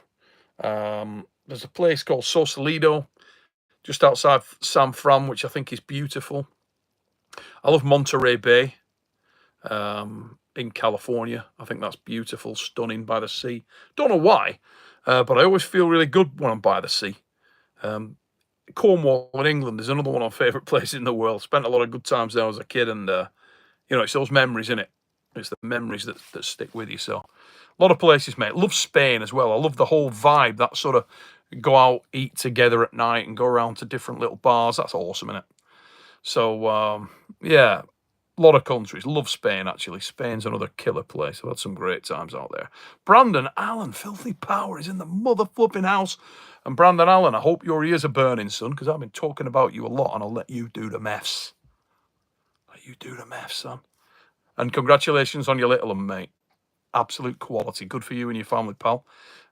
There's a place called Sausalito, just outside San Fran, which I think is beautiful. I love Monterey Bay in California. I think that's beautiful, stunning by the sea. Don't know why, but I always feel really good when I'm by the sea. Cornwall in England is another one of my favourite places in the world. Spent a lot of good times there as a kid, and it's those memories, innit? It's the memories that stick with you. So, a lot of places, mate. Love Spain as well. I love the whole vibe. That sort of go out, eat together at night, and go around to different little bars. That's awesome, innit? So, yeah, a lot of countries. Love Spain, actually. Spain's another killer place. I've had some great times out there. Brandon Allen, Filthy Power, is in the mother flipping house. And Brandon Allen, I hope your ears are burning, son, because I've been talking about you a lot, and I'll let you do the mess. Let you do the mess, son. And congratulations on your little one, mate. Absolute quality. Good for you and your family, pal.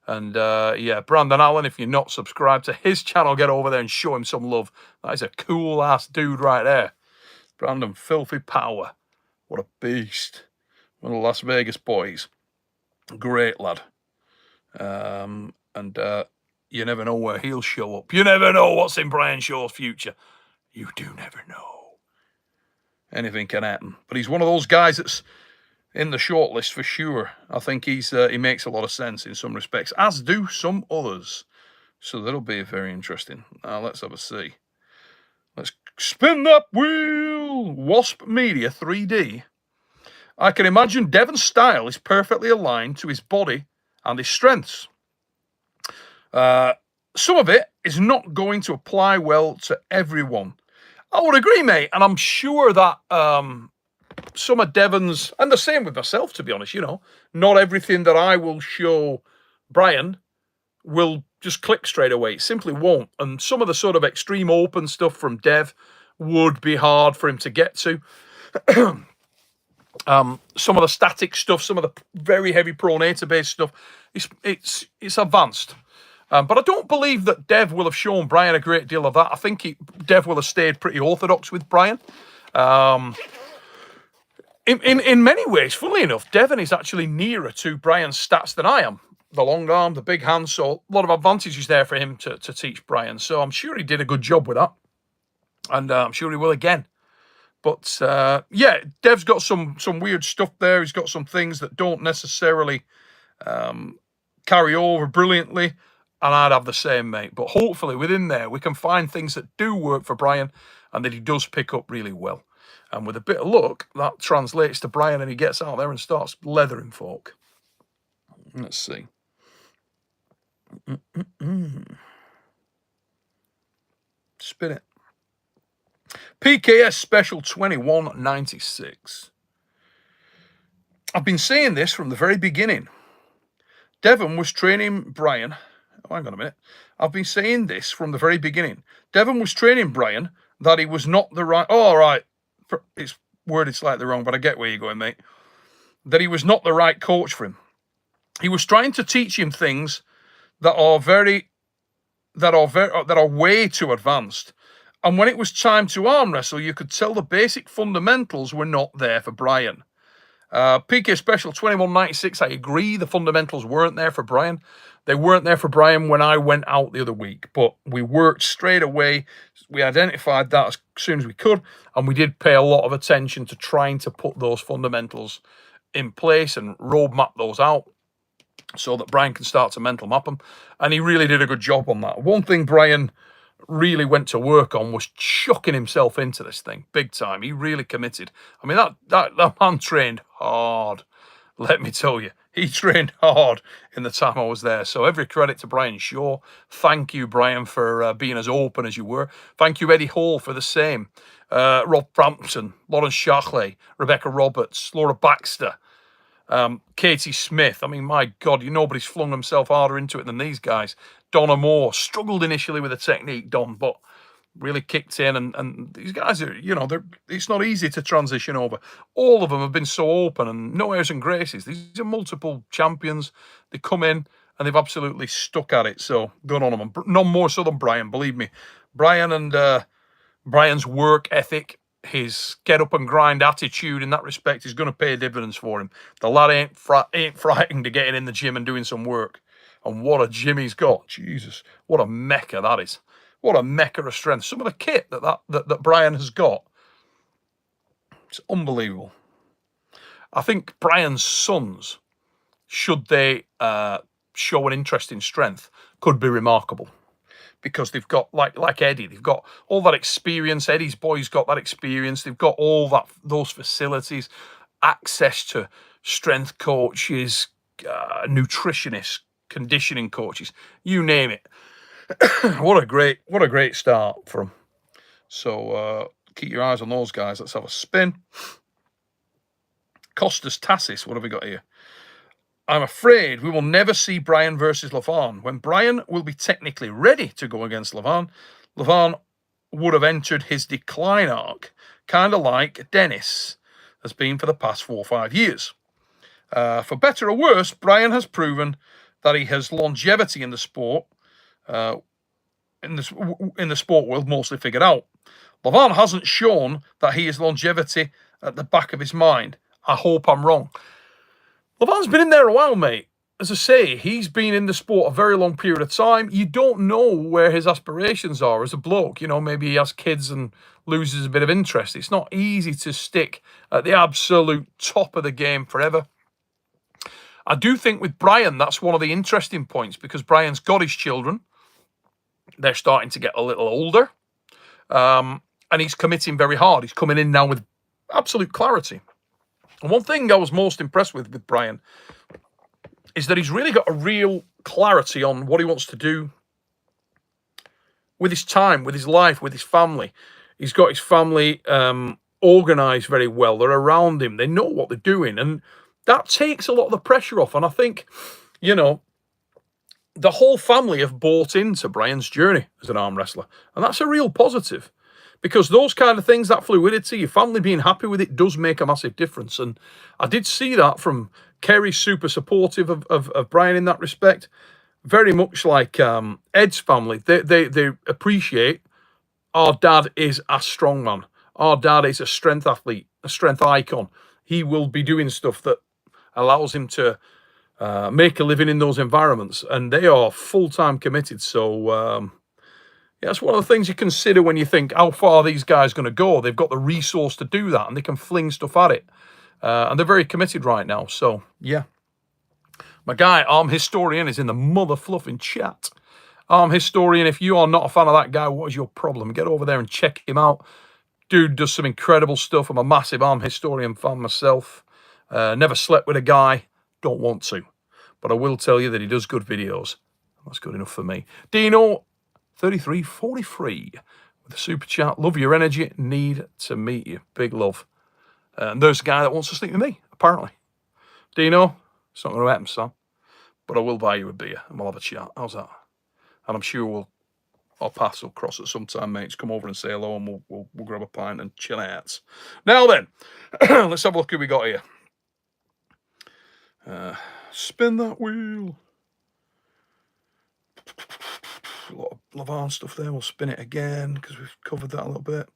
And yeah, Brandon Allen, if you're not subscribed to his channel, get over there and show him some love. That is a cool ass dude right there. Brandon Filthy Power. What a beast. One of the Las Vegas boys. Great lad. And you never know where he'll show up. You never know what's in Brian Shaw's future. You do never know. Anything can happen. But he's one of those guys that's in the shortlist for sure. I think he makes a lot of sense in some respects, as do some others. So that'll be very interesting. Now let's have a see. Let's spin that wheel. Wasp Media 3D. I can imagine Devon's style is perfectly aligned to his body and his strengths. Some of it is not going to apply well to everyone. I would agree, mate. And I'm sure that some of Devon's, and the same with myself, to be honest, not everything that I will show Brian will just click straight away. It simply won't. And some of the sort of extreme open stuff from Dev would be hard for him to get to. Some of the static stuff, some of the very heavy pronator-based stuff, it's advanced. But I don't believe that Dev will have shown Brian a great deal of that. I think Dev will have stayed pretty orthodox with Brian. In many ways, funnily enough, Devon is actually nearer to Brian's stats than I am. The long arm, the big hand, so a lot of advantages there for him to teach Brian. So I'm sure he did a good job with that. And I'm sure he will again. But, yeah, Dev's got some weird stuff there. He's got some things that don't necessarily carry over brilliantly. And I'd have the same, mate. But hopefully within there, we can find things that do work for Brian and that he does pick up really well. And with a bit of luck, that translates to Brian and he gets out there and starts leathering folk. Let's see. Spin it. PKS Special 2196. I've been saying this from the very beginning. Devon was training Brian. Oh, hang on a minute. I've been saying this from the very beginning. Devon was training Brian that he was not the right... Oh, all right. It's worded slightly wrong, but I get where you're going, mate. That he was not the right coach for him. He was trying to teach him things that are way too advanced. And when it was time to arm wrestle, you could tell the basic fundamentals were not there for Brian. PK Special 2196, I agree, the fundamentals weren't there for Brian. They weren't there for Brian when I went out the other week, but we worked straight away. We identified that as soon as we could, and we did pay a lot of attention to trying to put those fundamentals in place and roadmap those out so that Brian can start to mental map them. And he really did a good job on that. One thing Brian really went to work on was chucking himself into this thing big time. He really committed. I mean, that man trained hard. Let me tell you, he trained hard in the time I was there. So every credit to Brian Shaw. Thank you, Brian, for being as open as you were. Thank you, Eddie Hall, for the same. Rob Frampton, Lawrence Shackley, Rebecca Roberts, Laura Baxter, Katie Smith. I mean, my God, nobody's flung himself harder into it than these guys. Donna Moore struggled initially with the technique, Don, but really kicked in. And these guys are, it's not easy to transition over. All of them have been so open and no airs and graces. These are multiple champions. They come in and they've absolutely stuck at it. So good on them. And none more so than Brian, believe me. Brian and Brian's work ethic, his get up and grind attitude in that respect is going to pay dividends for him. The lad ain't frightened to getting in the gym and doing some work. And what a gym he's got. Jesus, what a mecca that is. What a mecca of strength. Some of the kit that Brian has got, it's unbelievable. I think Brian's sons, should they show an interest in strength, could be remarkable. Because they've got, like Eddie, they've got all that experience. Eddie's boys got that experience. They've got all those facilities, access to strength coaches, nutritionists, conditioning coaches, you name it. What a great start for them. So keep your eyes on those guys. Let's have a spin. Costas Tassis, what have we got here? I'm afraid we will never see Brian versus Levan. When Brian will be technically ready to go against Levan, Levan would have entered his decline arc, kind of like Dennis has been for the past 4 or 5 years. For better or worse, Brian has proven that he has longevity in the sport, in the sport world, mostly figured out. Levan hasn't shown that he has longevity at the back of his mind. I hope I'm wrong. Levan's been in there a while, mate. As I say, he's been in the sport a very long period of time. You don't know where his aspirations are as a bloke. You know, maybe he has kids and loses a bit of interest. It's not easy to stick at the absolute top of the game forever. I do think with Brian, that's one of the interesting points, because Brian's got his children. They're starting to get a little older. And he's committing very hard. He's coming in now with absolute clarity. And one thing I was most impressed with Brian is that he's really got a real clarity on what he wants to do with his time, with his life, with his family. He's got his family organised very well. They're around him. They know what they're doing. And that takes a lot of the pressure off. And I think, you know, the whole family have bought into Brian's journey as an arm wrestler. And that's a real positive. Because those kind of things, that fluidity, your family being happy with it, does make a massive difference. And I did see that from Kerry, super supportive of Brian in that respect. Very much like Ed's family. They appreciate our dad is a strongman. Our dad is a strength athlete, a strength icon. He will be doing stuff that allows him to make a living in those environments. And they are full-time committed. So yeah, that's one of the things you consider when you think how far these guys are going to go. They've got the resource to do that, and they can fling stuff at it. And they're very committed right now. So, yeah. My guy, Arm Historian, is in the mother fluffing chat. Arm Historian, if you are not a fan of that guy, what is your problem? Get over there and check him out. Dude does some incredible stuff. I'm a massive Arm Historian fan myself. Never slept with a guy. Don't want to. But I will tell you that he does good videos. That's good enough for me. Dino 3343 with a super chat. Love your energy. Need to meet you. Big love. And there's a guy that wants to sleep with me, apparently. Dino, it's not going to happen, son. But I will buy you a beer and we'll have a chat. How's that? And I'm sure our paths will cross at some time, mates. Come over and say hello and we'll grab a pint and chill out. Now then, let's have a look who we got here. Spin that wheel. A lot of Levan stuff there. We'll spin it again because we've covered that a little bit.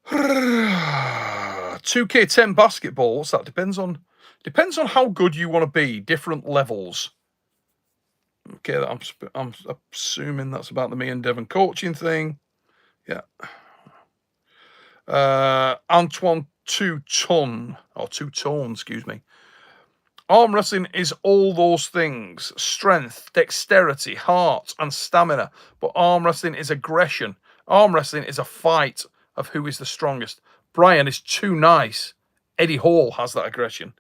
2K10 basketball. What's that? Depends on how good you want to be. Different levels. Okay, I'm assuming that's about the me and Devon coaching thing. Yeah. Antoine Two-Tone, excuse me. Arm wrestling is all those things: strength, dexterity, heart, and stamina. But arm wrestling is aggression. Arm wrestling is a fight of who is the strongest. Brian is too nice. Eddie Hall has that aggression.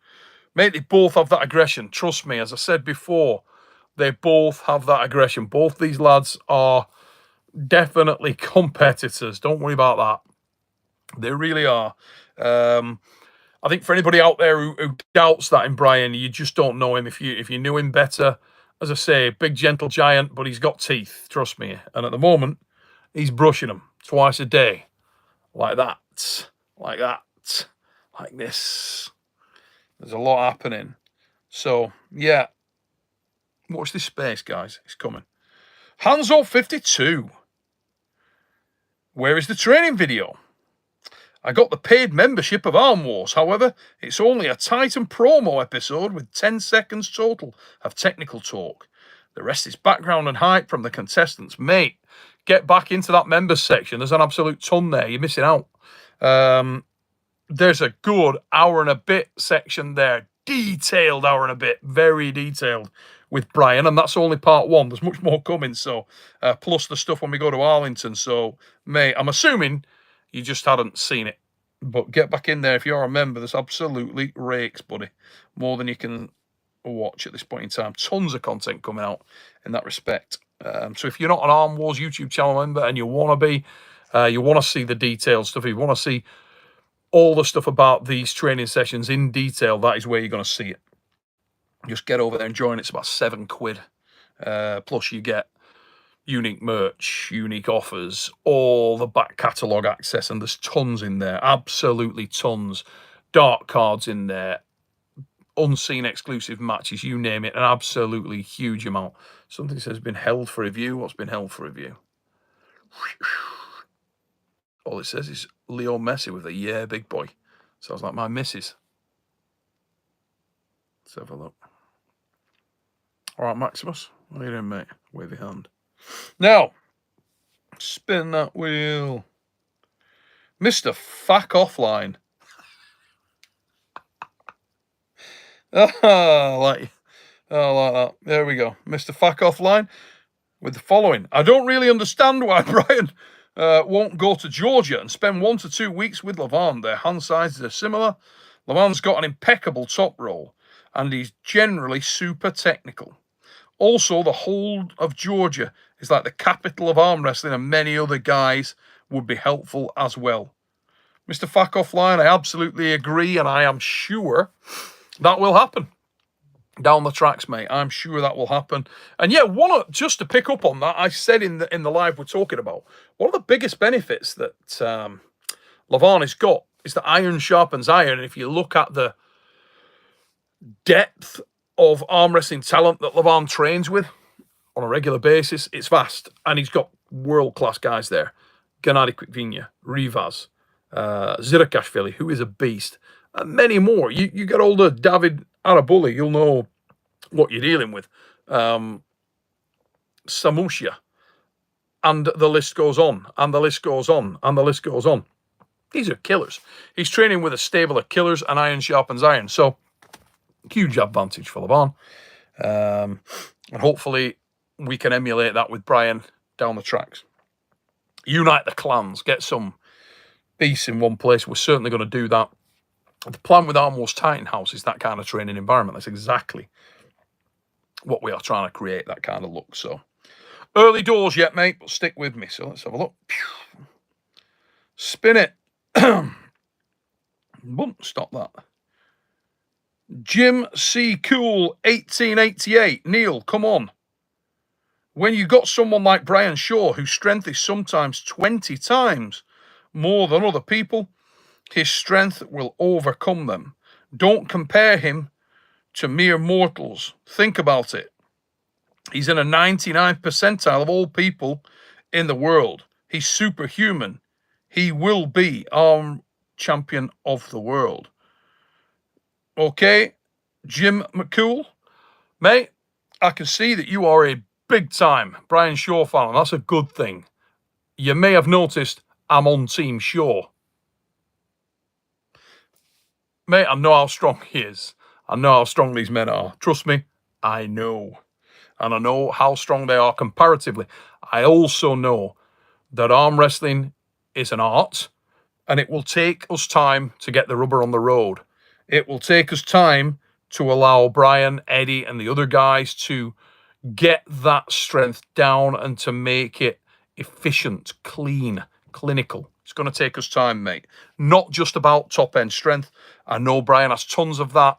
Mate, they both have that aggression. Trust me, as I said before, they both have that aggression. Both these lads are definitely competitors. Don't worry about that. They really are. I think for anybody out there who doubts that in Brian, you just don't know him. If you knew him better, as I say, big gentle giant, but he's got teeth, trust me. And at the moment, he's brushing them twice a day. Like that. Like that. Like this. There's a lot happening. So, yeah. Watch this space, guys. It's coming. Hanzo 52. Where is the training video? I got the paid membership of Arm Wars. However, it's only a Titan promo episode with 10 seconds total of technical talk. The rest is background and hype from the contestants. Mate, get back into that members section. There's an absolute ton there. You're missing out. There's a good hour and a bit section there. Detailed hour and a bit. Very detailed with Brian. And that's only part one. There's much more coming. So, plus the stuff when we go to Arlington. So, mate, I'm assuming you just hadn't seen it. But get back in there if you're a member. There's absolutely rakes, buddy. More than you can watch at this point in time. Tons of content coming out in that respect. So if you're not an Arm Wars YouTube channel member and you want to be, you want to see the detailed stuff, you want to see all the stuff about these training sessions in detail, that is where you're going to see it. Just get over there and join. It's about £7. Plus you get unique merch, unique offers, all the back catalogue access, and there's tons in there. Absolutely tons. Dark cards in there. Unseen exclusive matches, you name it, an absolutely huge amount. Something says been held for review. What's been held for review? All it says is Leo Messi with a yeah, big boy. Sounds like my missus. Let's have a look. All right, Maximus. What are you doing, mate? Wave your hand. Now, spin that wheel. Mr. Fack Offline. I like that. There we go. Mr. Fack Offline with the following. I don't really understand why Brian won't go to Georgia and spend 1 to 2 weeks with Levan. Their hand sizes are similar. Levan's got an impeccable top roll, and he's generally super technical. Also, the whole of Georgia is like the capital of arm wrestling, and many other guys would be helpful as well. Mr. Fack Offline, I absolutely agree, and I am sure that will happen down the tracks, mate. I'm sure that will happen. And yeah, just to pick up on that, I said in the live we're talking about, one of the biggest benefits that Levan has got is that iron sharpens iron. And if you look at the depth of arm wrestling talent that Levan trains with on a regular basis, it's vast. And he's got world-class guys there. Gennady Kvikvinya, Rivas, Zirakashvili, who is a beast, and many more. You get older David Arabulli, you'll know what you're dealing with. Samusha. And the list goes on, and the list goes on, and the list goes on. These are killers. He's training with a stable of killers, and iron sharpens iron. So, huge advantage for Levan. And hopefully we can emulate that with Brian down the tracks. Unite the clans. Get some beasts in one place. We're certainly going to do that. The plan with Arm Wars Titan House is that kind of training environment. That's exactly what we are trying to create, that kind of look. So, early doors yet, mate, but stick with me. So, let's have a look. Spin it. Stop that. Jim C. Cool, 1888. Neil, come on. When you got someone like Brian Shaw, whose strength is sometimes 20 times more than other people, his strength will overcome them. Don't compare him to mere mortals. Think about it. He's in a 99th percentile of all people in the world. He's superhuman. He will be arm champion of the world. Okay, Jim McCool, mate, I can see that you are a big-time Brian Shaw fan, and that's a good thing. You may have noticed I'm on Team Shaw. Mate, I know how strong he is. I know how strong these men are. Trust me, I know. And I know how strong they are comparatively. I also know that arm wrestling is an art, and it will take us time to get the rubber on the road. It will take us time to allow Brian, Eddie, and the other guys to get that strength down and to make it efficient, clean, clinical. It's going to take us time, mate. Not just about top-end strength. I know Brian has tons of that.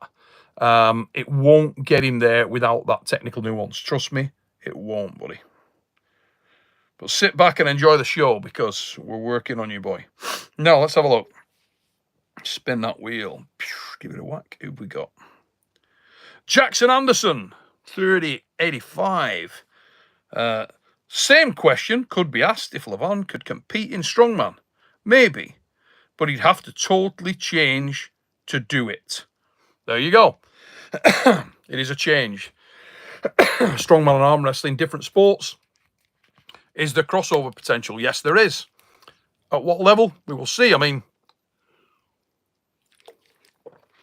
It won't get him there without that technical nuance. Trust me, it won't, buddy. But sit back and enjoy the show because we're working on you, boy. Now, let's have a look. Spin that wheel. Give it a whack. Who've we got? Jackson Anderson, 38. 85. Same question could be asked if Levon could compete in strongman. Maybe, but he'd have to totally change to do it. There you go. It is a change. Strongman and arm wrestling, different sports. Is there crossover potential? Yes, there is. At what level? We will see. I mean,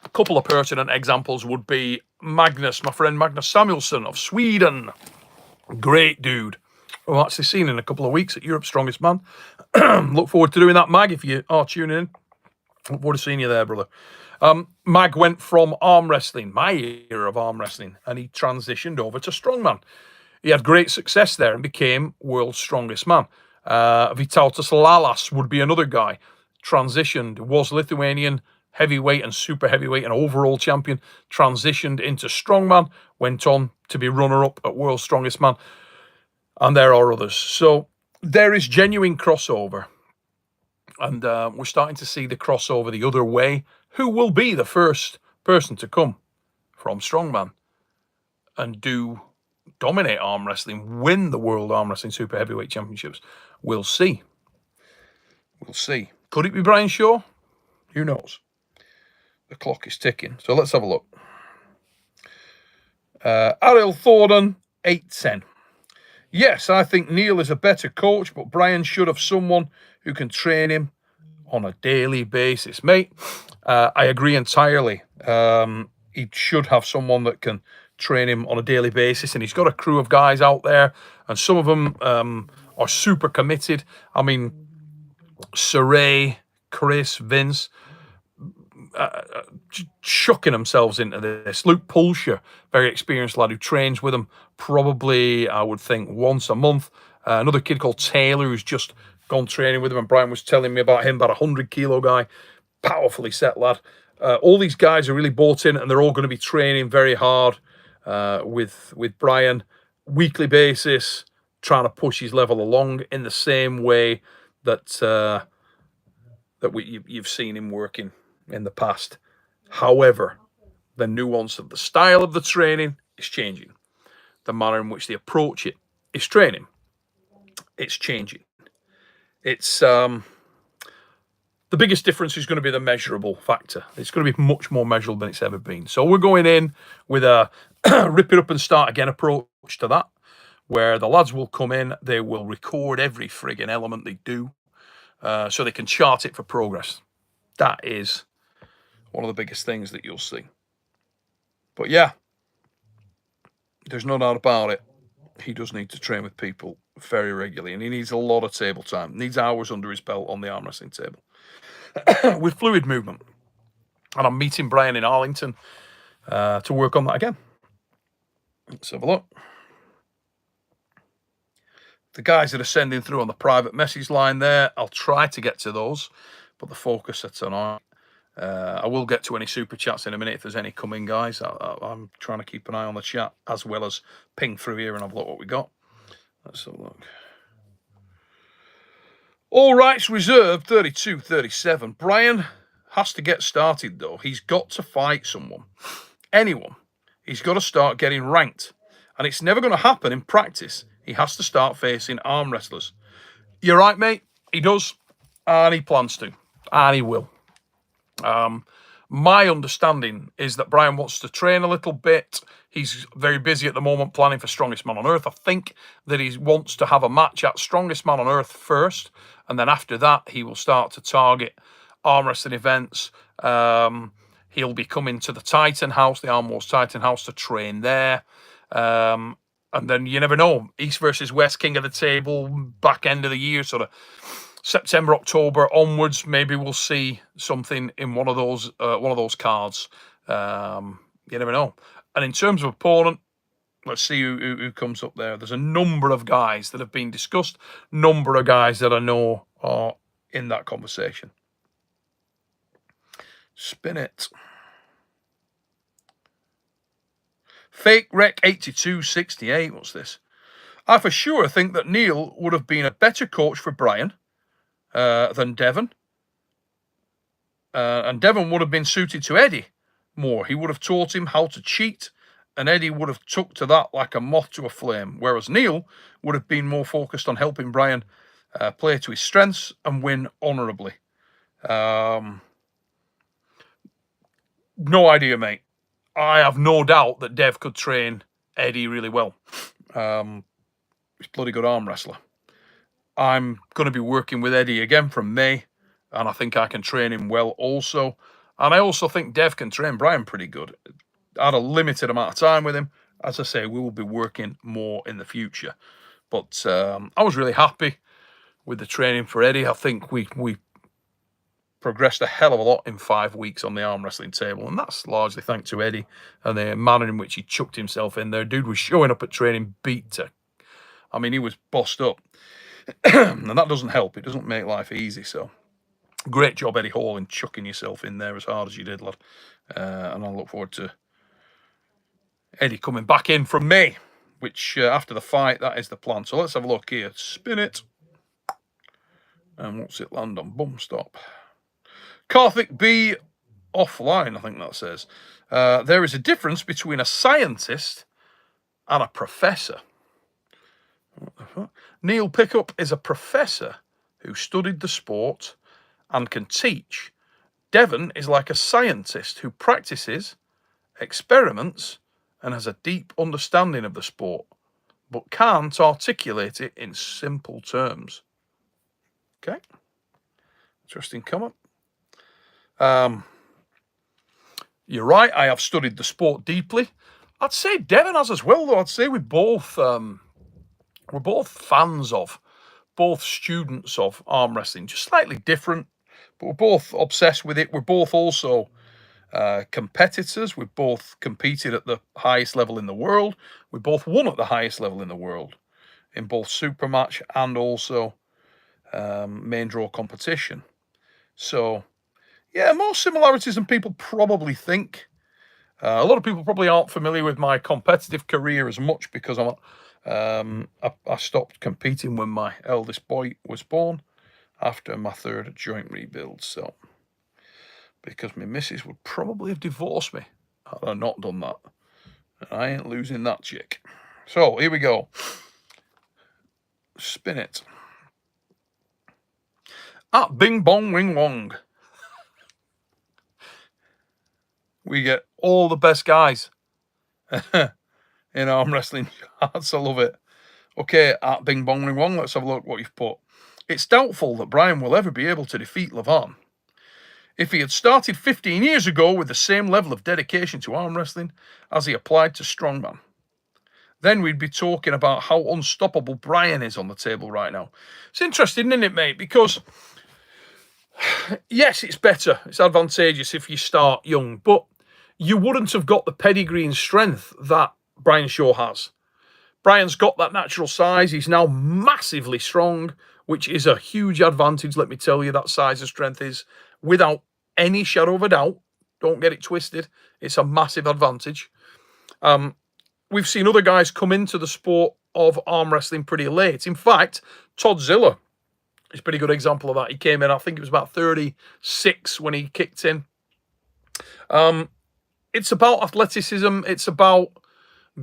a couple of pertinent examples would be Magnus, my friend Magnus Samuelsson of Sweden. Great dude. I've actually seen in a couple of weeks at Europe's Strongest Man. Look forward to doing that, Mag, if you are tuning in. Look forward to seeing you there, brother. Mag went from arm wrestling, my era of arm wrestling, and he transitioned over to strongman. He had great success there and became world's strongest man. Vytautas Lalas would be another guy. Transitioned, was Lithuanian heavyweight and super heavyweight and overall champion. Transitioned into strongman, went on to be runner-up at world's strongest man. And there are others. So there is genuine crossover. And we're starting to see the crossover the other way. Who will be the first person to come from strongman and dominate arm wrestling, win the World Arm Wrestling Super Heavyweight Championships? We'll see. We'll see. Could it be Brian Shaw? Who knows? The clock is ticking. So let's have a look. Ariel Thornton, 810. Yes, I think Neil is a better coach, but Brian should have someone who can train him on a daily basis. Mate, I agree entirely. He should have someone that can train him on a daily basis, and he's got a crew of guys out there, and some of them are super committed. I mean, Saray, Chris, Vince, chucking themselves into this. Luke Pulsher, very experienced lad who trains with them probably, I would think, once a month. Another kid called Taylor who's just gone training with him, and Brian was telling me about him, about 100-kilo guy, powerfully set lad. All these guys are really bought in, and they're all going to be training very hard with Brian, weekly basis, trying to push his level along in the same way that you've seen him working in the past. However, the nuance of the style of the training is changing. The manner in which they approach it is training. It's changing. It's the biggest difference is going to be the measurable factor. It's going to be much more measurable than it's ever been. So we're going in with a rip it up and start again approach to that, where the lads will come in, they will record every frigging element they do, so they can chart it for progress. That is one of the biggest things that you'll see. But yeah, there's no doubt about it. He does need to train with people very regularly, and he needs a lot of table time. Needs hours under his belt on the arm wrestling table. With fluid movement. And I'm meeting Brian in Arlington to work on that again. Let's have a look. The guys that are sending through on the private message line there, I'll try to get to those, but the focus is tonight. I will get to any super chats in a minute if there's any coming, guys. I'm trying to keep an eye on the chat as well as ping through here and have a look what we got. Let's have a look. All rights reserved, 32-37. Brian has to get started, though. He's got to fight someone. Anyone. He's got to start getting ranked. And it's never going to happen in practice. He has to start facing arm wrestlers. You're right, mate. He does. And he plans to. And he will. My understanding is that Brian wants to train a little bit. He's very busy at the moment planning for Strongest Man on Earth. I think that he wants to have a match at Strongest Man on Earth first, and then after that he will start to target arm wrestling events. He'll be coming to the Titan House, the Arm Wars Titan House, to train there. And then you never know, East versus West, King of the Table, back end of the year, sort of September, October onwards, maybe we'll see something in one of those cards. You never know. And in terms of opponent, let's see who comes up there. There's a number of guys that have been discussed, number of guys that I know are in that conversation. Spin it. Fake Rec 8268. What's this? I for sure think that Neil would have been a better coach for Brian than Devon. And Devon would have been suited to Eddie more. He would have taught him how to cheat And Eddie would have took to that like a moth to a flame, whereas Neil would have been more focused on helping Brian play to his strengths and win honourably. No idea, mate. I have no doubt that Dev could train Eddie really well. He's a bloody good arm wrestler. I'm going to be working with Eddie again from May, and I think I can train him well also. And I also think Dev can train Brian pretty good. I had a limited amount of time with him. As I say, we will be working more in the future. But I was really happy with the training for Eddie. I think we progressed a hell of a lot in 5 weeks on the arm wrestling table, and that's largely thanks to Eddie and the manner in which he chucked himself in there. Dude was showing up at training beat to, I mean, he was bossed up. And that doesn't help. It doesn't make life easy. So great job, Eddie Hall, in chucking yourself in there as hard as you did, lad. And I look forward to Eddie coming back in from May, which after the fight, that is the plan. So let's have a look here. Spin it. And what's it land on? Bum stop. Karthik B offline, I think that says. There is a difference between a scientist and a professor. What the fuck? Neil Pickup is a professor who studied the sport and can teach. Devon is like a scientist who practices, experiments, and has a deep understanding of the sport, but can't articulate it in simple terms. Okay. Interesting comment. You're right, I have studied the sport deeply. I'd say Devon has as well, though. I'd say we're both fans of, both students of arm wrestling, just slightly different, but we're both obsessed with it. We're both also competitors. We've both competed at the highest level in the world. We both won at the highest level in the world in both super match and also main draw competition. So, yeah, more similarities than people probably think. A lot of people probably aren't familiar with my competitive career as much because I stopped competing when my eldest boy was born after my third joint rebuild. So, because my missus would probably have divorced me had I not done that. And I ain't losing that chick. So, here we go. Spin it. At Bing Bong Wing Wong. We get all the best guys in arm wrestling charts. I love it. Okay, at Bing Bong Wing Wong, let's have a look what you've put. It's doubtful that Brian will ever be able to defeat Levan. If he had started 15 years ago with the same level of dedication to arm wrestling as he applied to strongman, then we'd be talking about how unstoppable Brian is on the table right now. It's interesting, isn't it, mate? Because, yes, it's better. It's advantageous if you start young, but you wouldn't have got the pedigree and strength that Brian Shaw has. Brian's got that natural size. He's now massively strong, which is a huge advantage, let me tell you, that size and strength is, without any shadow of a doubt. Don't get it twisted. It's a massive advantage. We've seen other guys come into the sport of arm wrestling pretty late. In fact, Todd Ziller is a pretty good example of that. He came in, I think it was about 36 when he kicked in. It's about athleticism. It's about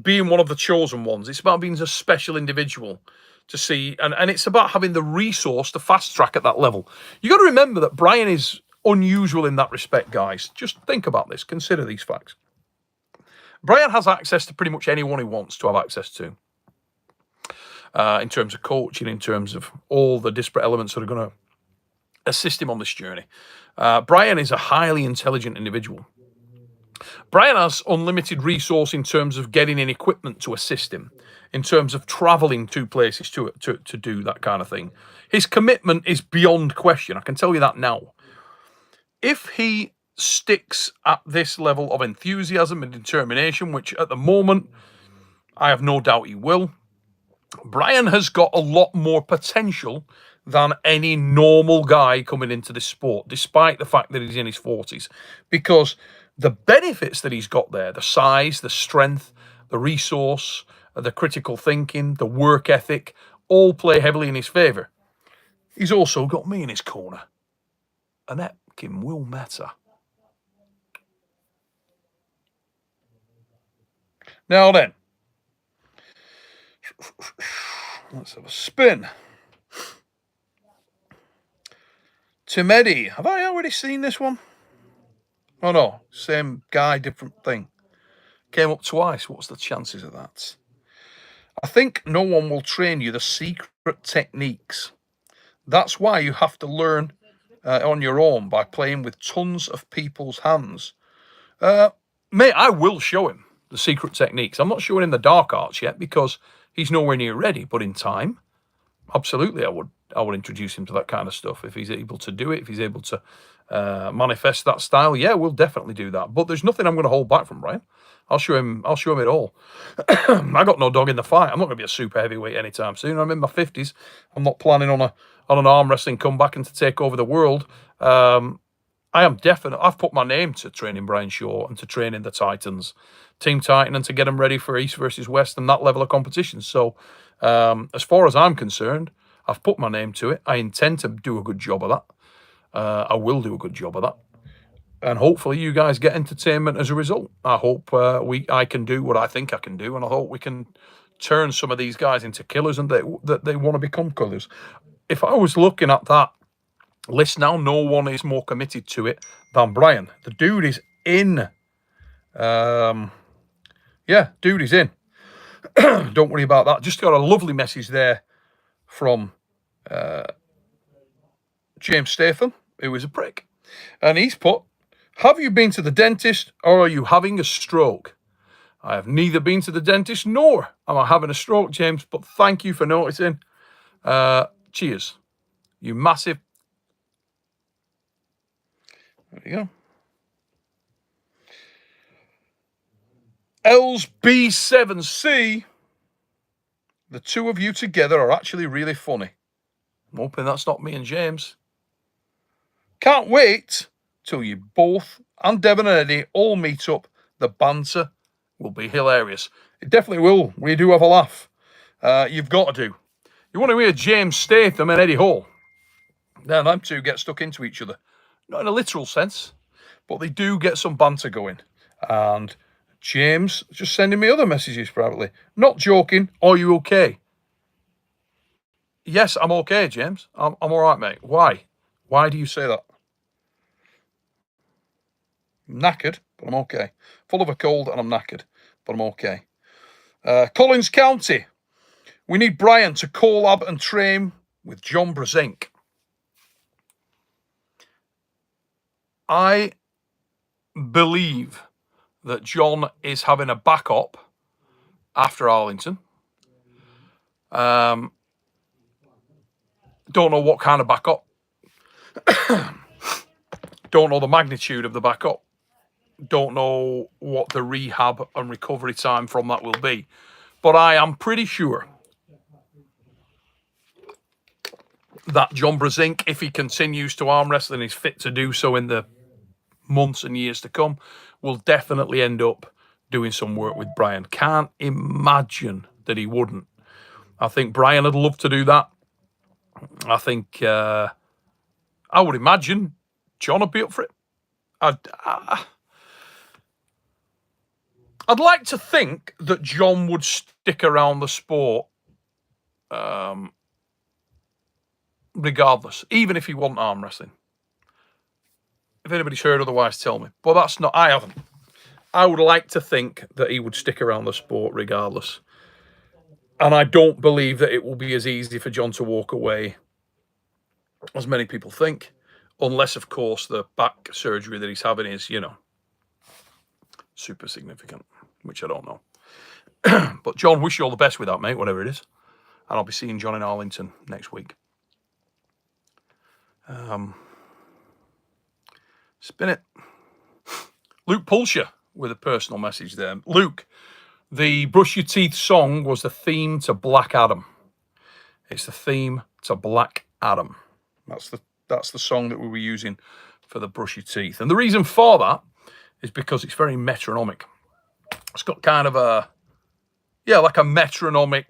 being one of the chosen ones. It's about being a special individual to see. And it's about having the resource to fast track at that level. You got to remember that Brian is unusual in that respect, guys. Just think about this. Consider these facts. Brian has access to pretty much anyone he wants to have access to. In terms of coaching, in terms of all the disparate elements that are going to assist him on this journey. Brian is a highly intelligent individual. Brian has unlimited resource in terms of getting in equipment to assist him, in terms of travelling to places to do that kind of thing. His commitment is beyond question. I can tell you that now. If he sticks at this level of enthusiasm and determination, which at the moment I have no doubt he will, Brian has got a lot more potential than any normal guy coming into this sport, despite the fact that he's in his 40s, because the benefits that he's got there, the size, the strength, the resource, the critical thinking, the work ethic, all play heavily in his favour. He's also got me in his corner. And that can will matter. Now then, let's have a spin. Tim Eddy. Have I already seen this one? Oh no, same guy, different thing. Came up twice. What's the chances of that? I think no one will train you the secret techniques. That's why you have to learn on your own by playing with tons of people's hands. Mate, I will show him the secret techniques. I'm not showing him the dark arts yet because he's nowhere near ready. But in time, absolutely, I would introduce him to that kind of stuff if he's able to do it. If he's able to manifest that style, yeah, we'll definitely do that. But there's nothing I'm going to hold back from Brian. I'll show him it all. I got no dog in the fight. I'm not going to be a super heavyweight anytime soon. I'm in my 50s. I'm not planning on an arm wrestling comeback and to take over the world. I am definite. I've put my name to training Brian Shaw and to training the Titans, Team Titan, and to get them ready for East versus West and that level of competition. So, as far as I'm concerned, I've put my name to it. I intend to do a good job of that. I will do a good job of that. And hopefully you guys get entertainment as a result. I hope I can do what I think I can do, and I hope we can turn some of these guys into killers and that they want to become killers. If I was looking at that list now, no one is more committed to it than Brian. The dude is in. Yeah, dude is in. Don't worry about that. Just got a lovely message there from James Statham, who is a prick. And he's put, have you been to the dentist or are you having a stroke? I have neither been to the dentist nor am I having a stroke, James, but thank you for noticing. Cheers. You massive. There you go. Els B7C. The two of you together are actually really funny. I'm hoping that's not me and James. Can't wait till you both and Devon and Eddie all meet up. The banter will be hilarious. It definitely will. We do have a laugh. You've got to do. You want to hear James Statham and Eddie Hall? Now, them two get stuck into each other. Not in a literal sense, but they do get some banter going. And James just sending me other messages privately. Not joking. Are you okay? Yes, I'm okay, James. I'm all right, mate. Why? Why do you say that? I'm knackered, but I'm okay. Full of a cold and I'm knackered, but I'm okay. Collins County. We need Brian to collab and train with John Brzenk. I believe that John is having a backup after Arlington. Don't know what kind of backup. Don't know the magnitude of the backup. Don't know what the rehab and recovery time from that will be. But I am pretty sure that John Brzenk, if he continues to arm wrestle and is fit to do so in the months and years to come, will definitely end up doing some work with Brian. Can't imagine that he wouldn't. I think Brian would love to do that. I think I would imagine John would be up for it. I'd like to think that John would stick around the sport regardless, even if he wasn't arm wrestling. If anybody's heard otherwise, tell me. But that's not, I haven't. I would like to think that he would stick around the sport regardless. And I don't believe that it will be as easy for John to walk away as many people think. Unless, of course, the back surgery that he's having is, super significant, which I don't know. But John, wish you all the best with that, mate, whatever it is. And I'll be seeing John in Arlington next week. Spin it. Luke Pulsher with a personal message there. Luke, the Brush Your Teeth song was the theme to Black Adam. It's the theme to Black Adam. That's the song that we were using for the Brush Your Teeth. And the reason for that is because it's very metronomic. It's got kind of like a metronomic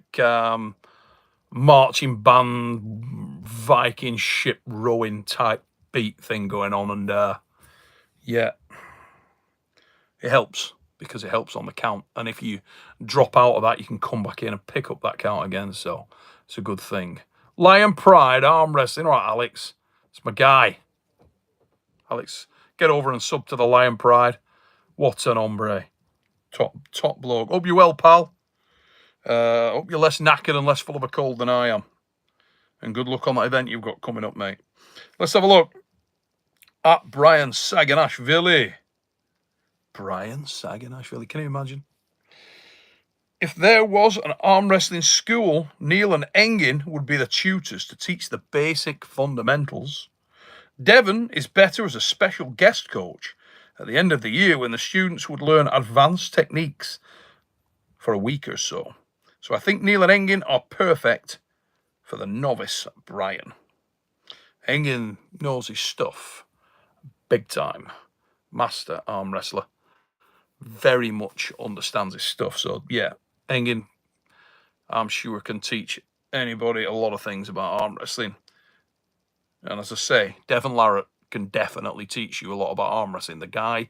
marching band, Viking ship rowing type beat thing going on. And it helps. because it helps on the count. And if you drop out of that, you can come back in and pick up that count again. So it's a good thing. Lion Pride Arm Wrestling. All right, Alex. It's my guy. Alex, get over and sub to the Lion Pride. What an hombre. Top bloke. Hope you're well, pal. Hope you're less knackered and less full of a cold than I am. And good luck on that event you've got coming up, mate. Let's have a look at Brian Saganashvili. Brian Saganashvili. Can you imagine? If there was an arm wrestling school, Neil and Engin would be the tutors to teach the basic fundamentals. Devon is better as a special guest coach at the end of the year when the students would learn advanced techniques for a week or so. So I think Neil and Engin are perfect for the novice Brian. Engin knows his stuff. Big time. Master arm wrestler. Very much understands his stuff. So yeah, Engin, I'm sure, can teach anybody a lot of things about arm wrestling. And as I say, Devon Larratt can definitely teach you a lot about arm wrestling. The guy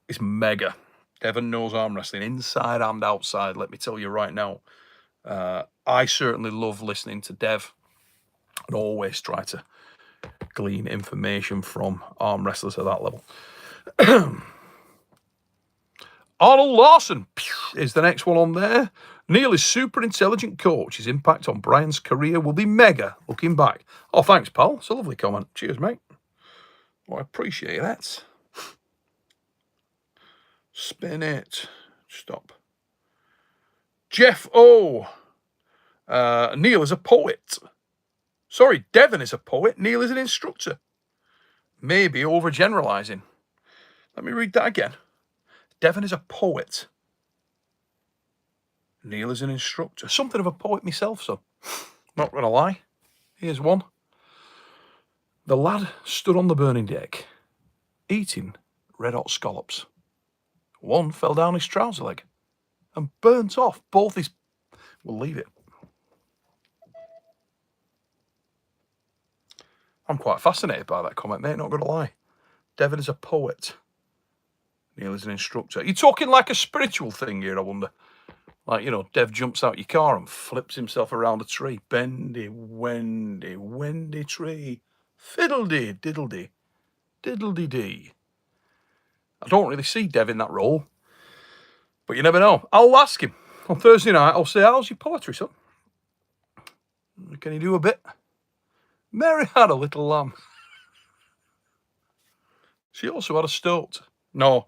is mega. Devon knows arm wrestling inside and outside, let me tell you right now. I certainly love listening to Dev and always try to glean information from arm wrestlers at that level. Arnold Larson is the next one on there. Neil is super intelligent coach. His impact on Brian's career will be mega looking back. Oh, thanks, pal. It's a lovely comment. Cheers, mate. Well, I appreciate that. Spin it. Stop. Jeff O. Neil is a poet. Sorry, Devon is a poet. Neil is an instructor. Maybe overgeneralizing. Let me read that again. Devon is a poet. Neil is an instructor. Something of a poet myself, son. Not going to lie. Here's one. The lad stood on the burning deck, eating red-hot scallops. One fell down his trouser leg and burnt off both his... We'll leave it. I'm quite fascinated by that comment, mate, not going to lie. Devon is a poet. Neil is an instructor. You're talking like a spiritual thing here, I wonder. Like, you know, Dev jumps out your car and flips himself around a tree. Bendy, wendy, wendy tree. Fiddledy, diddledy, diddledy-dee. I don't really see Dev in that role. But you never know. I'll ask him. On Thursday night, I'll say, how's your poetry, son? Can you do a bit? Mary had a little lamb. She also had a stoat. No.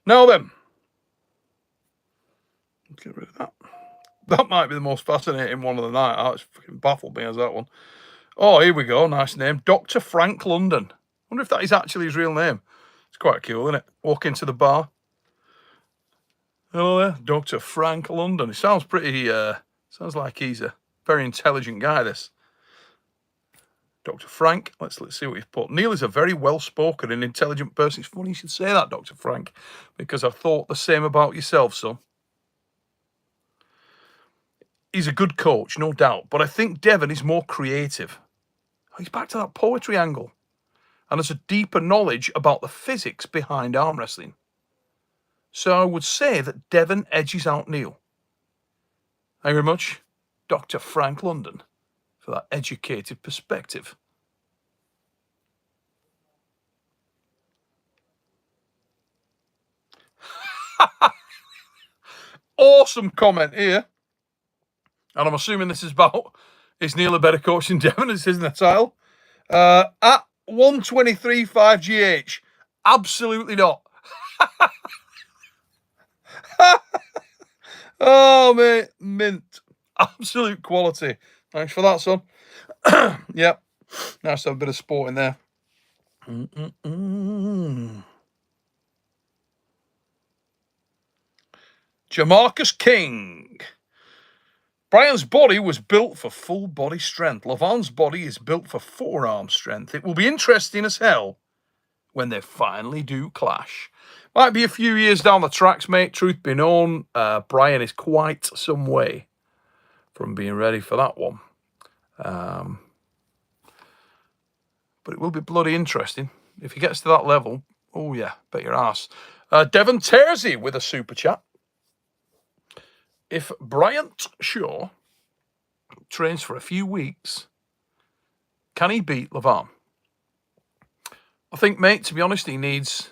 Now then. Get rid of that. That might be the most fascinating one of the night. Oh, it's fucking baffled me as that one. Oh, here we go. Nice name. Dr. Frank London. Wonder if that is actually his real name. It's quite cool, isn't it? Walk into the bar. Hello there, Dr. Frank London. It sounds pretty, sounds like he's a very intelligent guy, this. Dr. Frank, let's see what he's put. Neil is a very well-spoken and intelligent person. It's funny you should say that, Dr. Frank, because I thought the same about yourself, son. He's a good coach, no doubt, but I think Devon is more creative. He's back to that poetry angle and has a deeper knowledge about the physics behind arm wrestling. So I would say that Devon edges out Neil. Thank you very much, Dr. Frank London, for that educated perspective. Awesome comment here. And I'm assuming this is about, is Neil a better coach than Devon? This isn't the title. At 123.5 GH. Absolutely not. Oh, mate. Mint. Absolute quality. Thanks for that, son. Yep. Nice to have a bit of sport in there. Jamarcus King. Brian's body was built for full body strength. Lavon's body is built for forearm strength. It will be interesting as hell when they finally do clash. Might be a few years down the tracks, mate. Truth be known, Brian is quite some way from being ready for that one. But it will be bloody interesting. If he gets to that level, oh yeah, bet your ass. Devon Tersey with a super chat. If Bryant Shaw trains for a few weeks, can he beat Lavan? I think, mate, to be honest, he needs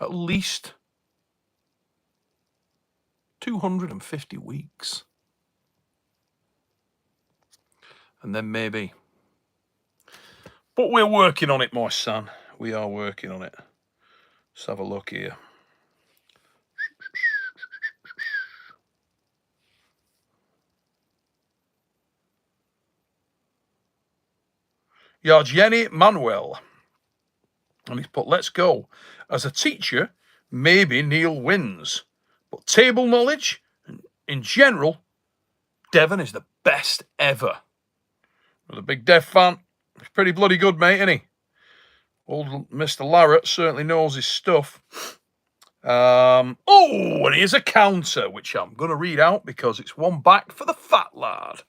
at least 250 weeks. And then maybe. But we're working on it, my son. We are working on it. Let's have a look here. Yargeni Manuel. And he's put, let's go. As a teacher, maybe Neil wins. But table knowledge, in general, Devon is the best ever. I'm a big Dev fan. He's pretty bloody good, mate, isn't he? Old Mr. Larratt certainly knows his stuff. And here's a counter, which I'm going to read out because it's one back for the fat lad.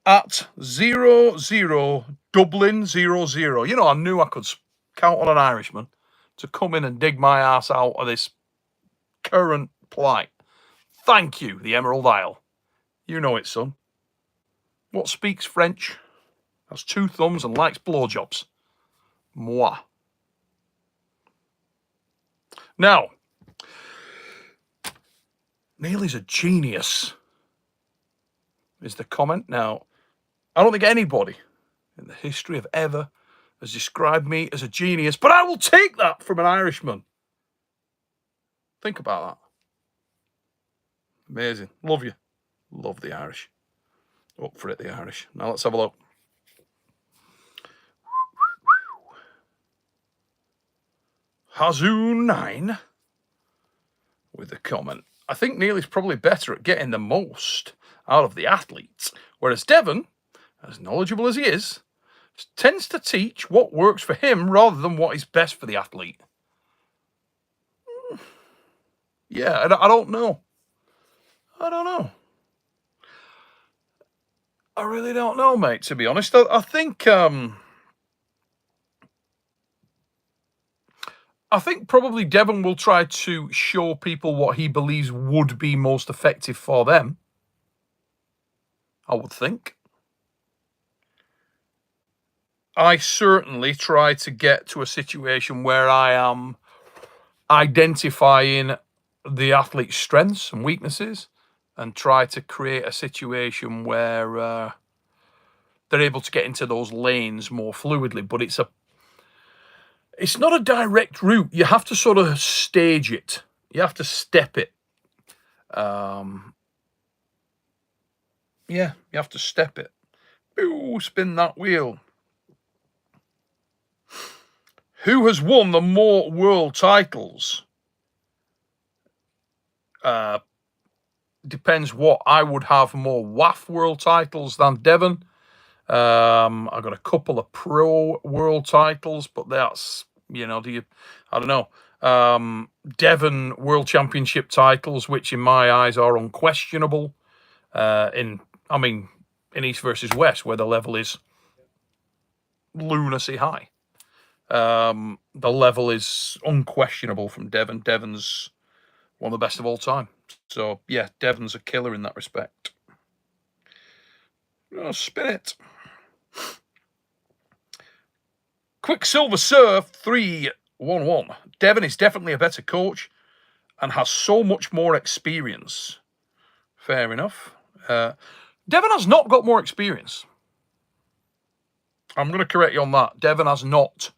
At 0-0 Dublin 0-0. You know, I knew I could count on an Irishman to come in and dig my ass out of this current plight. Thank you, the Emerald Isle. You know it, son. What speaks French, has two thumbs and likes blowjobs? Moi. Now, Neil is a genius, is the comment. Now, I don't think anybody in the history of ever has described me as a genius, but I will take that from an Irishman. Think about that. Amazing. Love you. Love the Irish. Up for it, the Irish. Now let's have a look. Hazoon9 with the comment. I think Neil is probably better at getting the most out of the athletes, whereas Devon, as knowledgeable as he is, tends to teach what works for him rather than what is best for the athlete. Yeah, I don't know. I don't know. I really don't know, mate, to be honest. I think probably Devon will try to show people what he believes would be most effective for them. I would think. I certainly try to get to a situation where I am identifying the athlete's strengths and weaknesses and try to create a situation where they're able to get into those lanes more fluidly. But it's not a direct route. You have to sort of stage it. You have to step it. Yeah, you have to step it. Ooh, spin that wheel. Who has won the more world titles? Depends what. I would have more WAF world titles than Devon. I've got a couple of pro world titles, but that's, I don't know. Devon world championship titles, which in my eyes are unquestionable. In East versus West, where the level is lunacy high. The level is unquestionable from Devon. Devon's one of the best of all time. So, yeah, Devon's a killer in that respect. Oh, spin it. Quicksilver Surf 311. Devon is definitely a better coach and has so much more experience. Fair enough. Devon has not got more experience. I'm going to correct you on that. Devon has not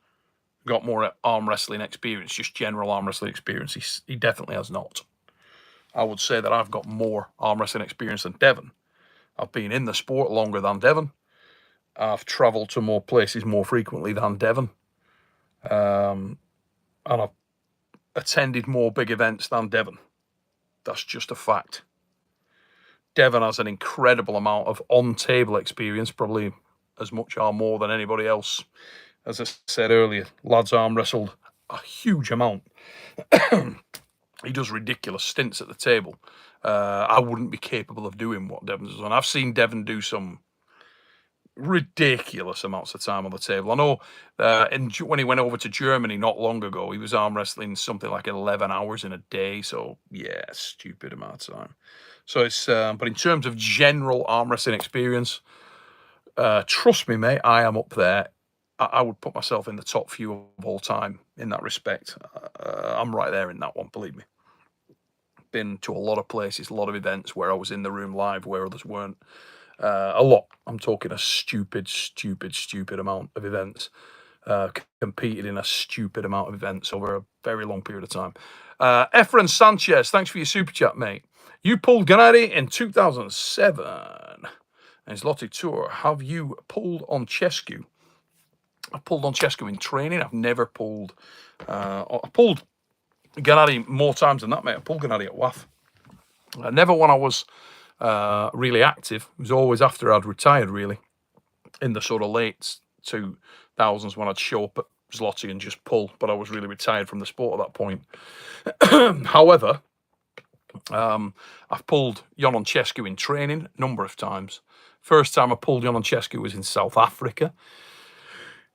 got more arm wrestling experience, just general arm wrestling experience. He definitely has not. I would say that I've got more arm wrestling experience than Devon. I've been in the sport longer than Devon. I've travelled to more places more frequently than Devon. And I've attended more big events than Devon. That's just a fact. Devon has an incredible amount of on-table experience, probably as much or more than anybody else. As I said earlier, lad's arm wrestled a huge amount. He does ridiculous stints at the table. I wouldn't be capable of doing what Devon does. And I've seen Devon do some ridiculous amounts of time on the table. I know when he went over to Germany not long ago, he was arm wrestling something like 11 hours in a day. So yeah, stupid amount of time. So it's but in terms of general arm wrestling experience, trust me, mate, I am up there. I would put myself in the top few of all time in that respect. I'm right there in that one, believe me. Been to a lot of places, a lot of events where I was in the room live where others weren't. A lot. I'm talking a stupid amount of events. Competed in a stupid amount of events over a very long period of time. Efren Sanchez, thanks for your super chat, mate. You pulled Gennady in 2007. And his Lottie Tour. Have you pulled on Chescu? I've pulled on Chescu in training. I've never pulled. I pulled Gennady more times than that, mate. I pulled Gennady at WAF. Never when I was really active. It was always after I'd retired, really, in the sort of late 2000s when I'd show up at Zloty and just pull. But I was really retired from the sport at that point. However, I've pulled Yonon Chescu in training a number of times. First time I pulled Yonon Chescu was in South Africa.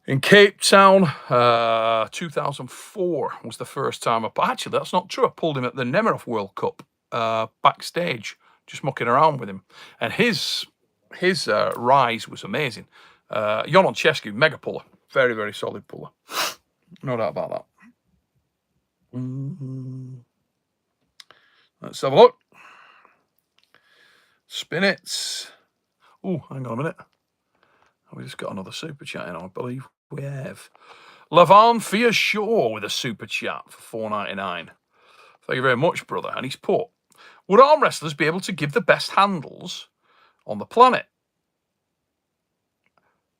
In Cape Town, 2004 was the first time actually, that's not true. I pulled him at the Nemiroff World Cup backstage, just mucking around with him. And his rise was amazing. Yonon Chescu, mega puller. Very, very solid puller. No doubt about that. Let's have a look. Spin it. Oh, hang on a minute. We just got another super chat in, I believe we have. Lavan Fia Shaw with a super chat for $4.99. Thank you very much, brother. And he's put, would arm wrestlers be able to give the best handles on the planet?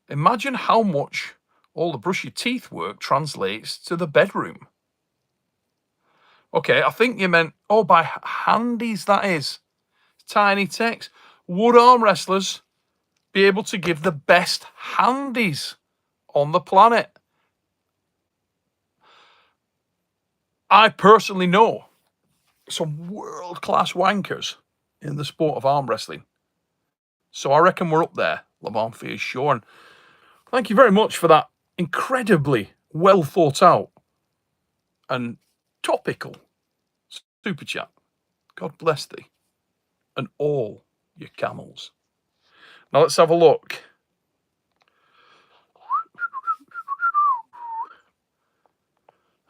Imagine how much all the brush your teeth work translates to the bedroom. Okay, I think you meant, by handies, that is. Tiny text. Would arm wrestlers be able to give the best handies on the planet? I personally know some world-class wankers in the sport of arm wrestling. So I reckon we're up there, Lamont Fierce Shaw. And thank you very much for that incredibly well thought out and topical super chat. God bless thee and all your camels. Now let's have a look.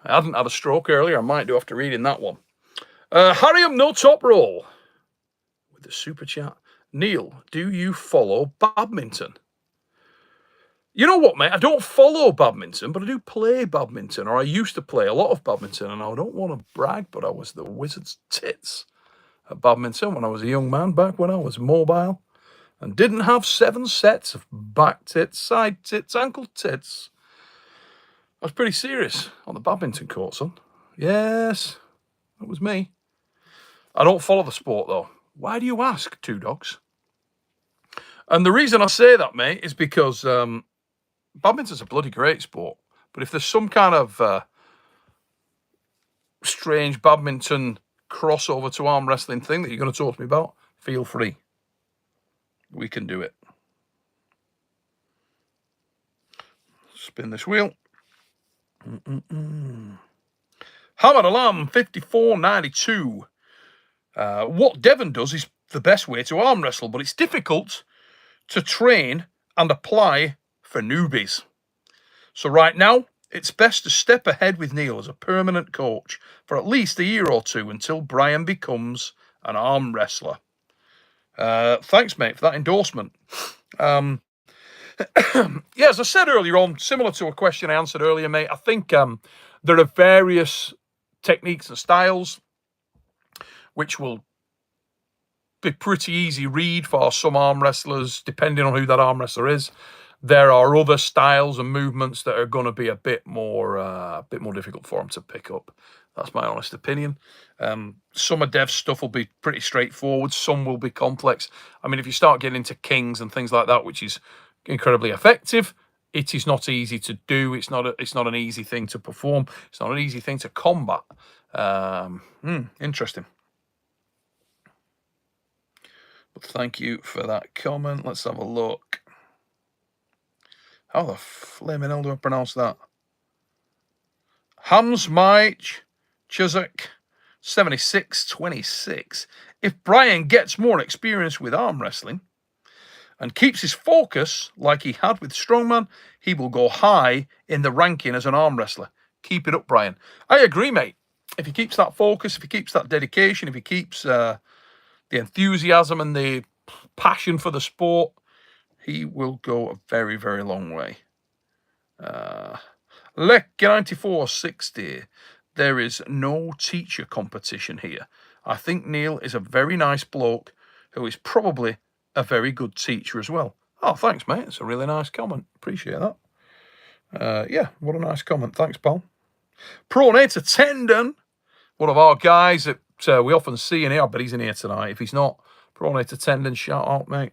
I hadn't had a stroke earlier. I might do after reading that one. Harryam No Top Roll with the super chat. Neil, do you follow badminton? You know what, mate? I don't follow badminton, but I do play badminton, or I used to play a lot of badminton, and I don't want to brag, but I was the wizard's tits at badminton when I was a young man, back when I was mobile and didn't have 7 sets of back tits, side tits, ankle tits. I was pretty serious on the badminton court, son. Yes, that was me. I don't follow the sport, though. Why do you ask, Two Dogs? And the reason I say that, mate, is because badminton's a bloody great sport. But if there's some kind of strange badminton crossover to arm wrestling thing that you're going to talk to me about, feel free. We can do it. Spin this wheel. Hamad Alam 5492. What Devon does is the best way to arm wrestle, but it's difficult to train and apply for newbies. So right now, it's best to step ahead with Neil as a permanent coach for at least a year or two until Brian becomes an arm wrestler. Thanks, mate, for that endorsement. Yeah, as I said earlier on, similar to a question I answered earlier, mate, I think there are various techniques and styles which will be pretty easy read for some arm wrestlers, depending on who that arm wrestler is. There are other styles and movements that are going to be a bit more difficult for them to pick up. That's my honest opinion. Some of Dev's stuff will be pretty straightforward. Some will be complex. I mean, if you start getting into kings and things like that, which is incredibly effective, it is not easy to do. It's not an easy thing to perform. It's not an easy thing to combat. Interesting. But thank you for that comment. Let's have a look. How the flaming hell do I pronounce that? Hamsmai Chizuk 7626. If Brian gets more experience with arm wrestling and keeps his focus like he had with strongman, he will go high in the ranking as an arm wrestler. Keep it up, Brian. I agree, mate. If he keeps that focus, if he keeps that dedication, if he keeps the enthusiasm and the passion for the sport, he will go a very, very long way. Lek 9460. There is no teacher competition here. I think Neil is a very nice bloke who is probably a very good teacher as well. Oh, thanks, mate. It's a really nice comment. Appreciate that. Yeah, what a nice comment. Thanks, pal. Pronator Tendon, one of our guys that we often see in here, but he's in here tonight. If he's not, Pronator Tendon, shout out, mate.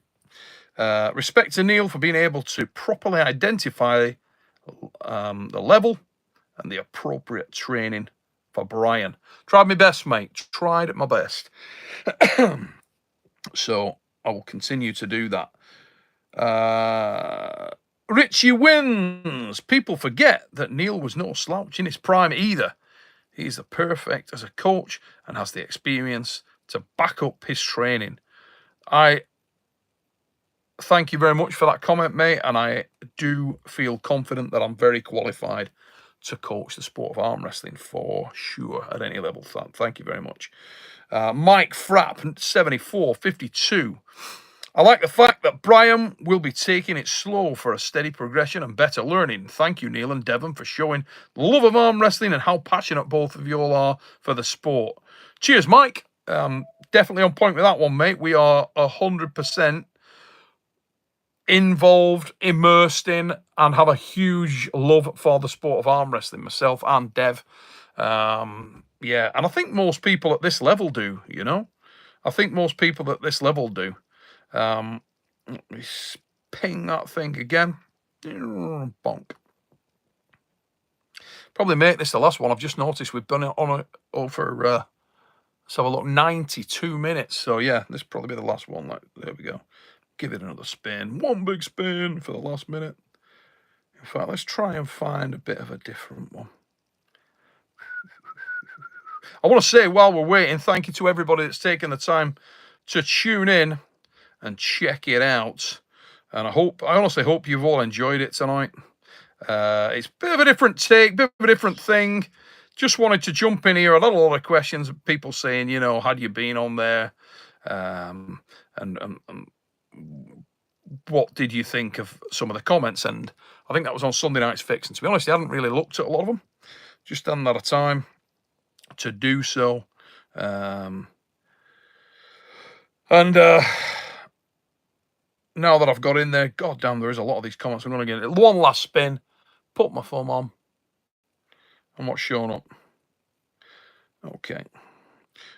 Respect to Neil for being able to properly identify the level and the appropriate training for Brian. Tried my best, mate. Tried my best. So I will continue to do that. Richie wins. People forget that Neil was no slouch in his prime either. He's the perfect as a coach and has the experience to back up his training. I thank you very much for that comment, mate, and I do feel confident that I'm very qualified to coach the sport of arm wrestling for sure at any level. Thank you very much. Mike Frapp, 7452. I like the fact that Brian will be taking it slow for a steady progression and better learning. Thank you, Neil and Devon, for showing the love of arm wrestling and how passionate both of you all are for the sport. Cheers, Mike. Definitely on point with that one, mate. We are 100% involved, immersed in, and have a huge love for the sport of arm wrestling, myself and Dev. Yeah, and I think most people at this level do, you know? I think most people at this level do. Let me ping that thing again. Bonk. Probably make this the last one. I've just noticed we've done it on over, let's have a look, 92 minutes. So yeah, this will probably be the last one. There we go. Give it another spin. One big spin for the last minute. In fact, let's try and find a bit of a different one. I want to say while we're waiting, thank you to everybody that's taken the time to tune in and check it out. And I honestly hope you've all enjoyed it tonight. It's a bit of a different take, bit of a different thing. Just wanted to jump in here. I had a lot of questions, people saying, you know, had you been on there? And what did you think of some of the comments? And I think that was on Sunday Night's Fix. And to be honest, I hadn't really looked at a lot of them. Just hadn't had a time to do so. Now that I've got in there, god damn, there is a lot of these comments. I'm going to get one last spin, put my thumb on, and what's showing up? Okay.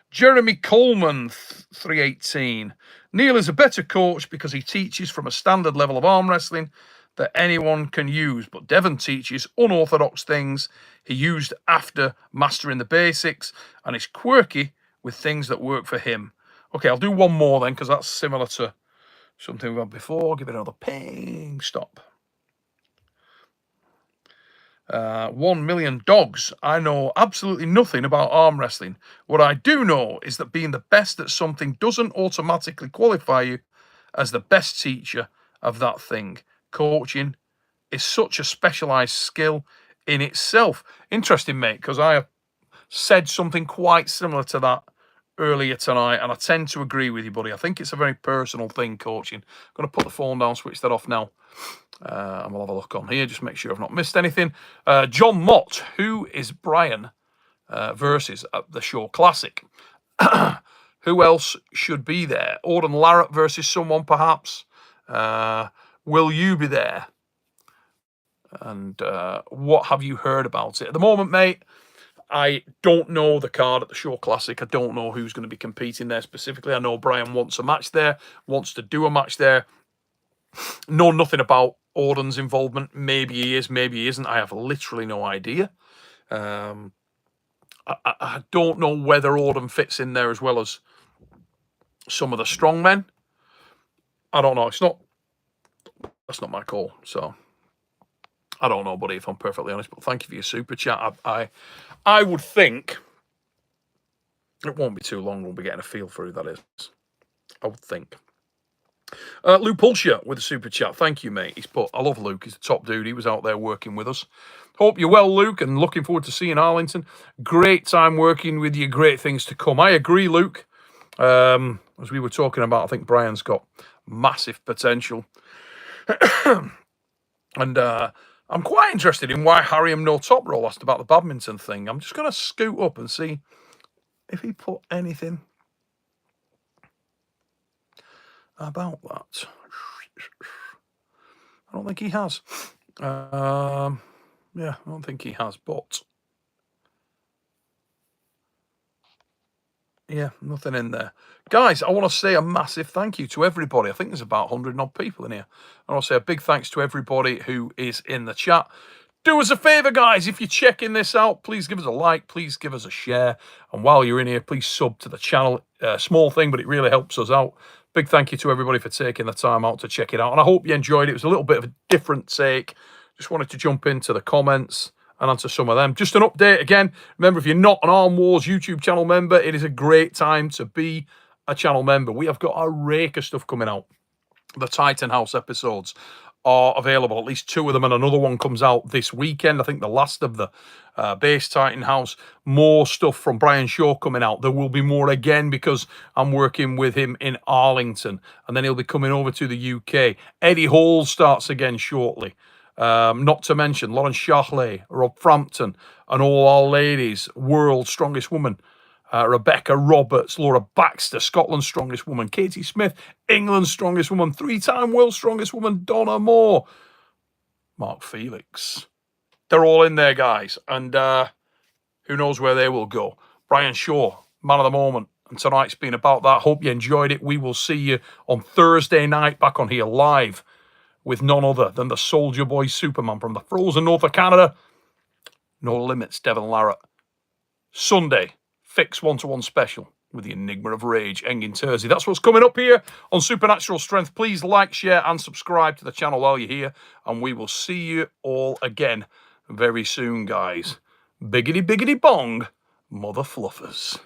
Jeremy Coleman, 318. Neil is a better coach because he teaches from a standard level of arm wrestling that anyone can use, but Devon teaches unorthodox things he used after mastering the basics and is quirky with things that work for him. Okay, I'll do one more then because that's similar to something we've had before. Give it another ping. Stop. 1 million dogs. I know absolutely nothing about arm wrestling. What I do know is that being the best at something doesn't automatically qualify you as the best teacher of that thing. Coaching is such a specialized skill in itself. Interesting, mate, because I have said something quite similar to that earlier tonight, and I tend to agree with you, buddy. I think it's a very personal thing, coaching. I'm going to put the phone down, switch that off now. And we'll have a look on here, just make sure I've not missed anything. John Mott, who is Brian versus at the Show Classic? Who else should be there? Auden Larratt versus someone, perhaps? Will you be there? And what have you heard about it? At the moment, mate, I don't know the card at the Show Classic. I don't know who's going to be competing there specifically. I know Brian wants a match there, wants to do a match there. Know nothing about Auden's involvement. Maybe he is, maybe he isn't. I have literally no idea. I don't know whether Auden fits in there as well as some of the strongmen. I don't know. That's not my call. So I don't know, buddy, if I'm perfectly honest, but thank you for your super chat. I would think it won't be too long. We'll be getting a feel for who that is. I would think. Luke Pulsher with a super chat. Thank you, mate. He's put, I love Luke. He's the top dude. He was out there working with us. Hope you're well, Luke, and looking forward to seeing Arlington. Great time working with you. Great things to come. I agree, Luke. As we were talking about, I think Brian's got massive potential. And I'm quite interested in why Harry no top roll asked about the badminton thing. I'm just going to scoot up and see if he put anything about that. I don't think he has. Yeah, I don't think he has, but yeah, nothing in there. Guys, I want to say a massive thank you to everybody. I think there's about 100 odd people in here. I want to say a big thanks to everybody who is in the chat. Do us a favour, guys. If you're checking this out, please give us a like. Please give us a share. And while you're in here, please sub to the channel. Small thing, but it really helps us out. Big thank you to everybody for taking the time out to check it out. And I hope you enjoyed it. It was a little bit of a different take. Just wanted to jump into the comments and answer some of them. Just an update again. Remember, if you're not an Arm Wars YouTube channel member, it is a great time to be a channel member. We have got a rake of stuff coming out. The Titan House episodes are available, at least 2 of them, and another one comes out this weekend. I think the last of the base Titan House. More stuff from Brian Shaw coming out. There will be more again because I'm working with him in Arlington, and then he'll be coming over to the UK. Eddie Hall starts again shortly. Not to mention Lauren Charlet, Rob Frampton, and all our ladies, World's Strongest Woman. Rebecca Roberts, Laura Baxter, Scotland's Strongest Woman, Katie Smith, England's Strongest Woman, 3-time World's Strongest Woman, Donna Moore, Mark Felix. They're all in there, guys, and who knows where they will go. Brian Shaw, man of the moment, and tonight's been about that. Hope you enjoyed it. We will see you on Thursday night back on here live with none other than the Soldier Boy Superman from the frozen north of Canada. No Limits, Devon Larratt. Sunday, Fix 1-to-1 special with the Enigma of Rage, Engin Terzi. That's what's coming up here on Supernatural Strength. Please like, share, and subscribe to the channel while you're here. And we will see you all again very soon, guys. Biggity, biggity, bong, mother fluffers.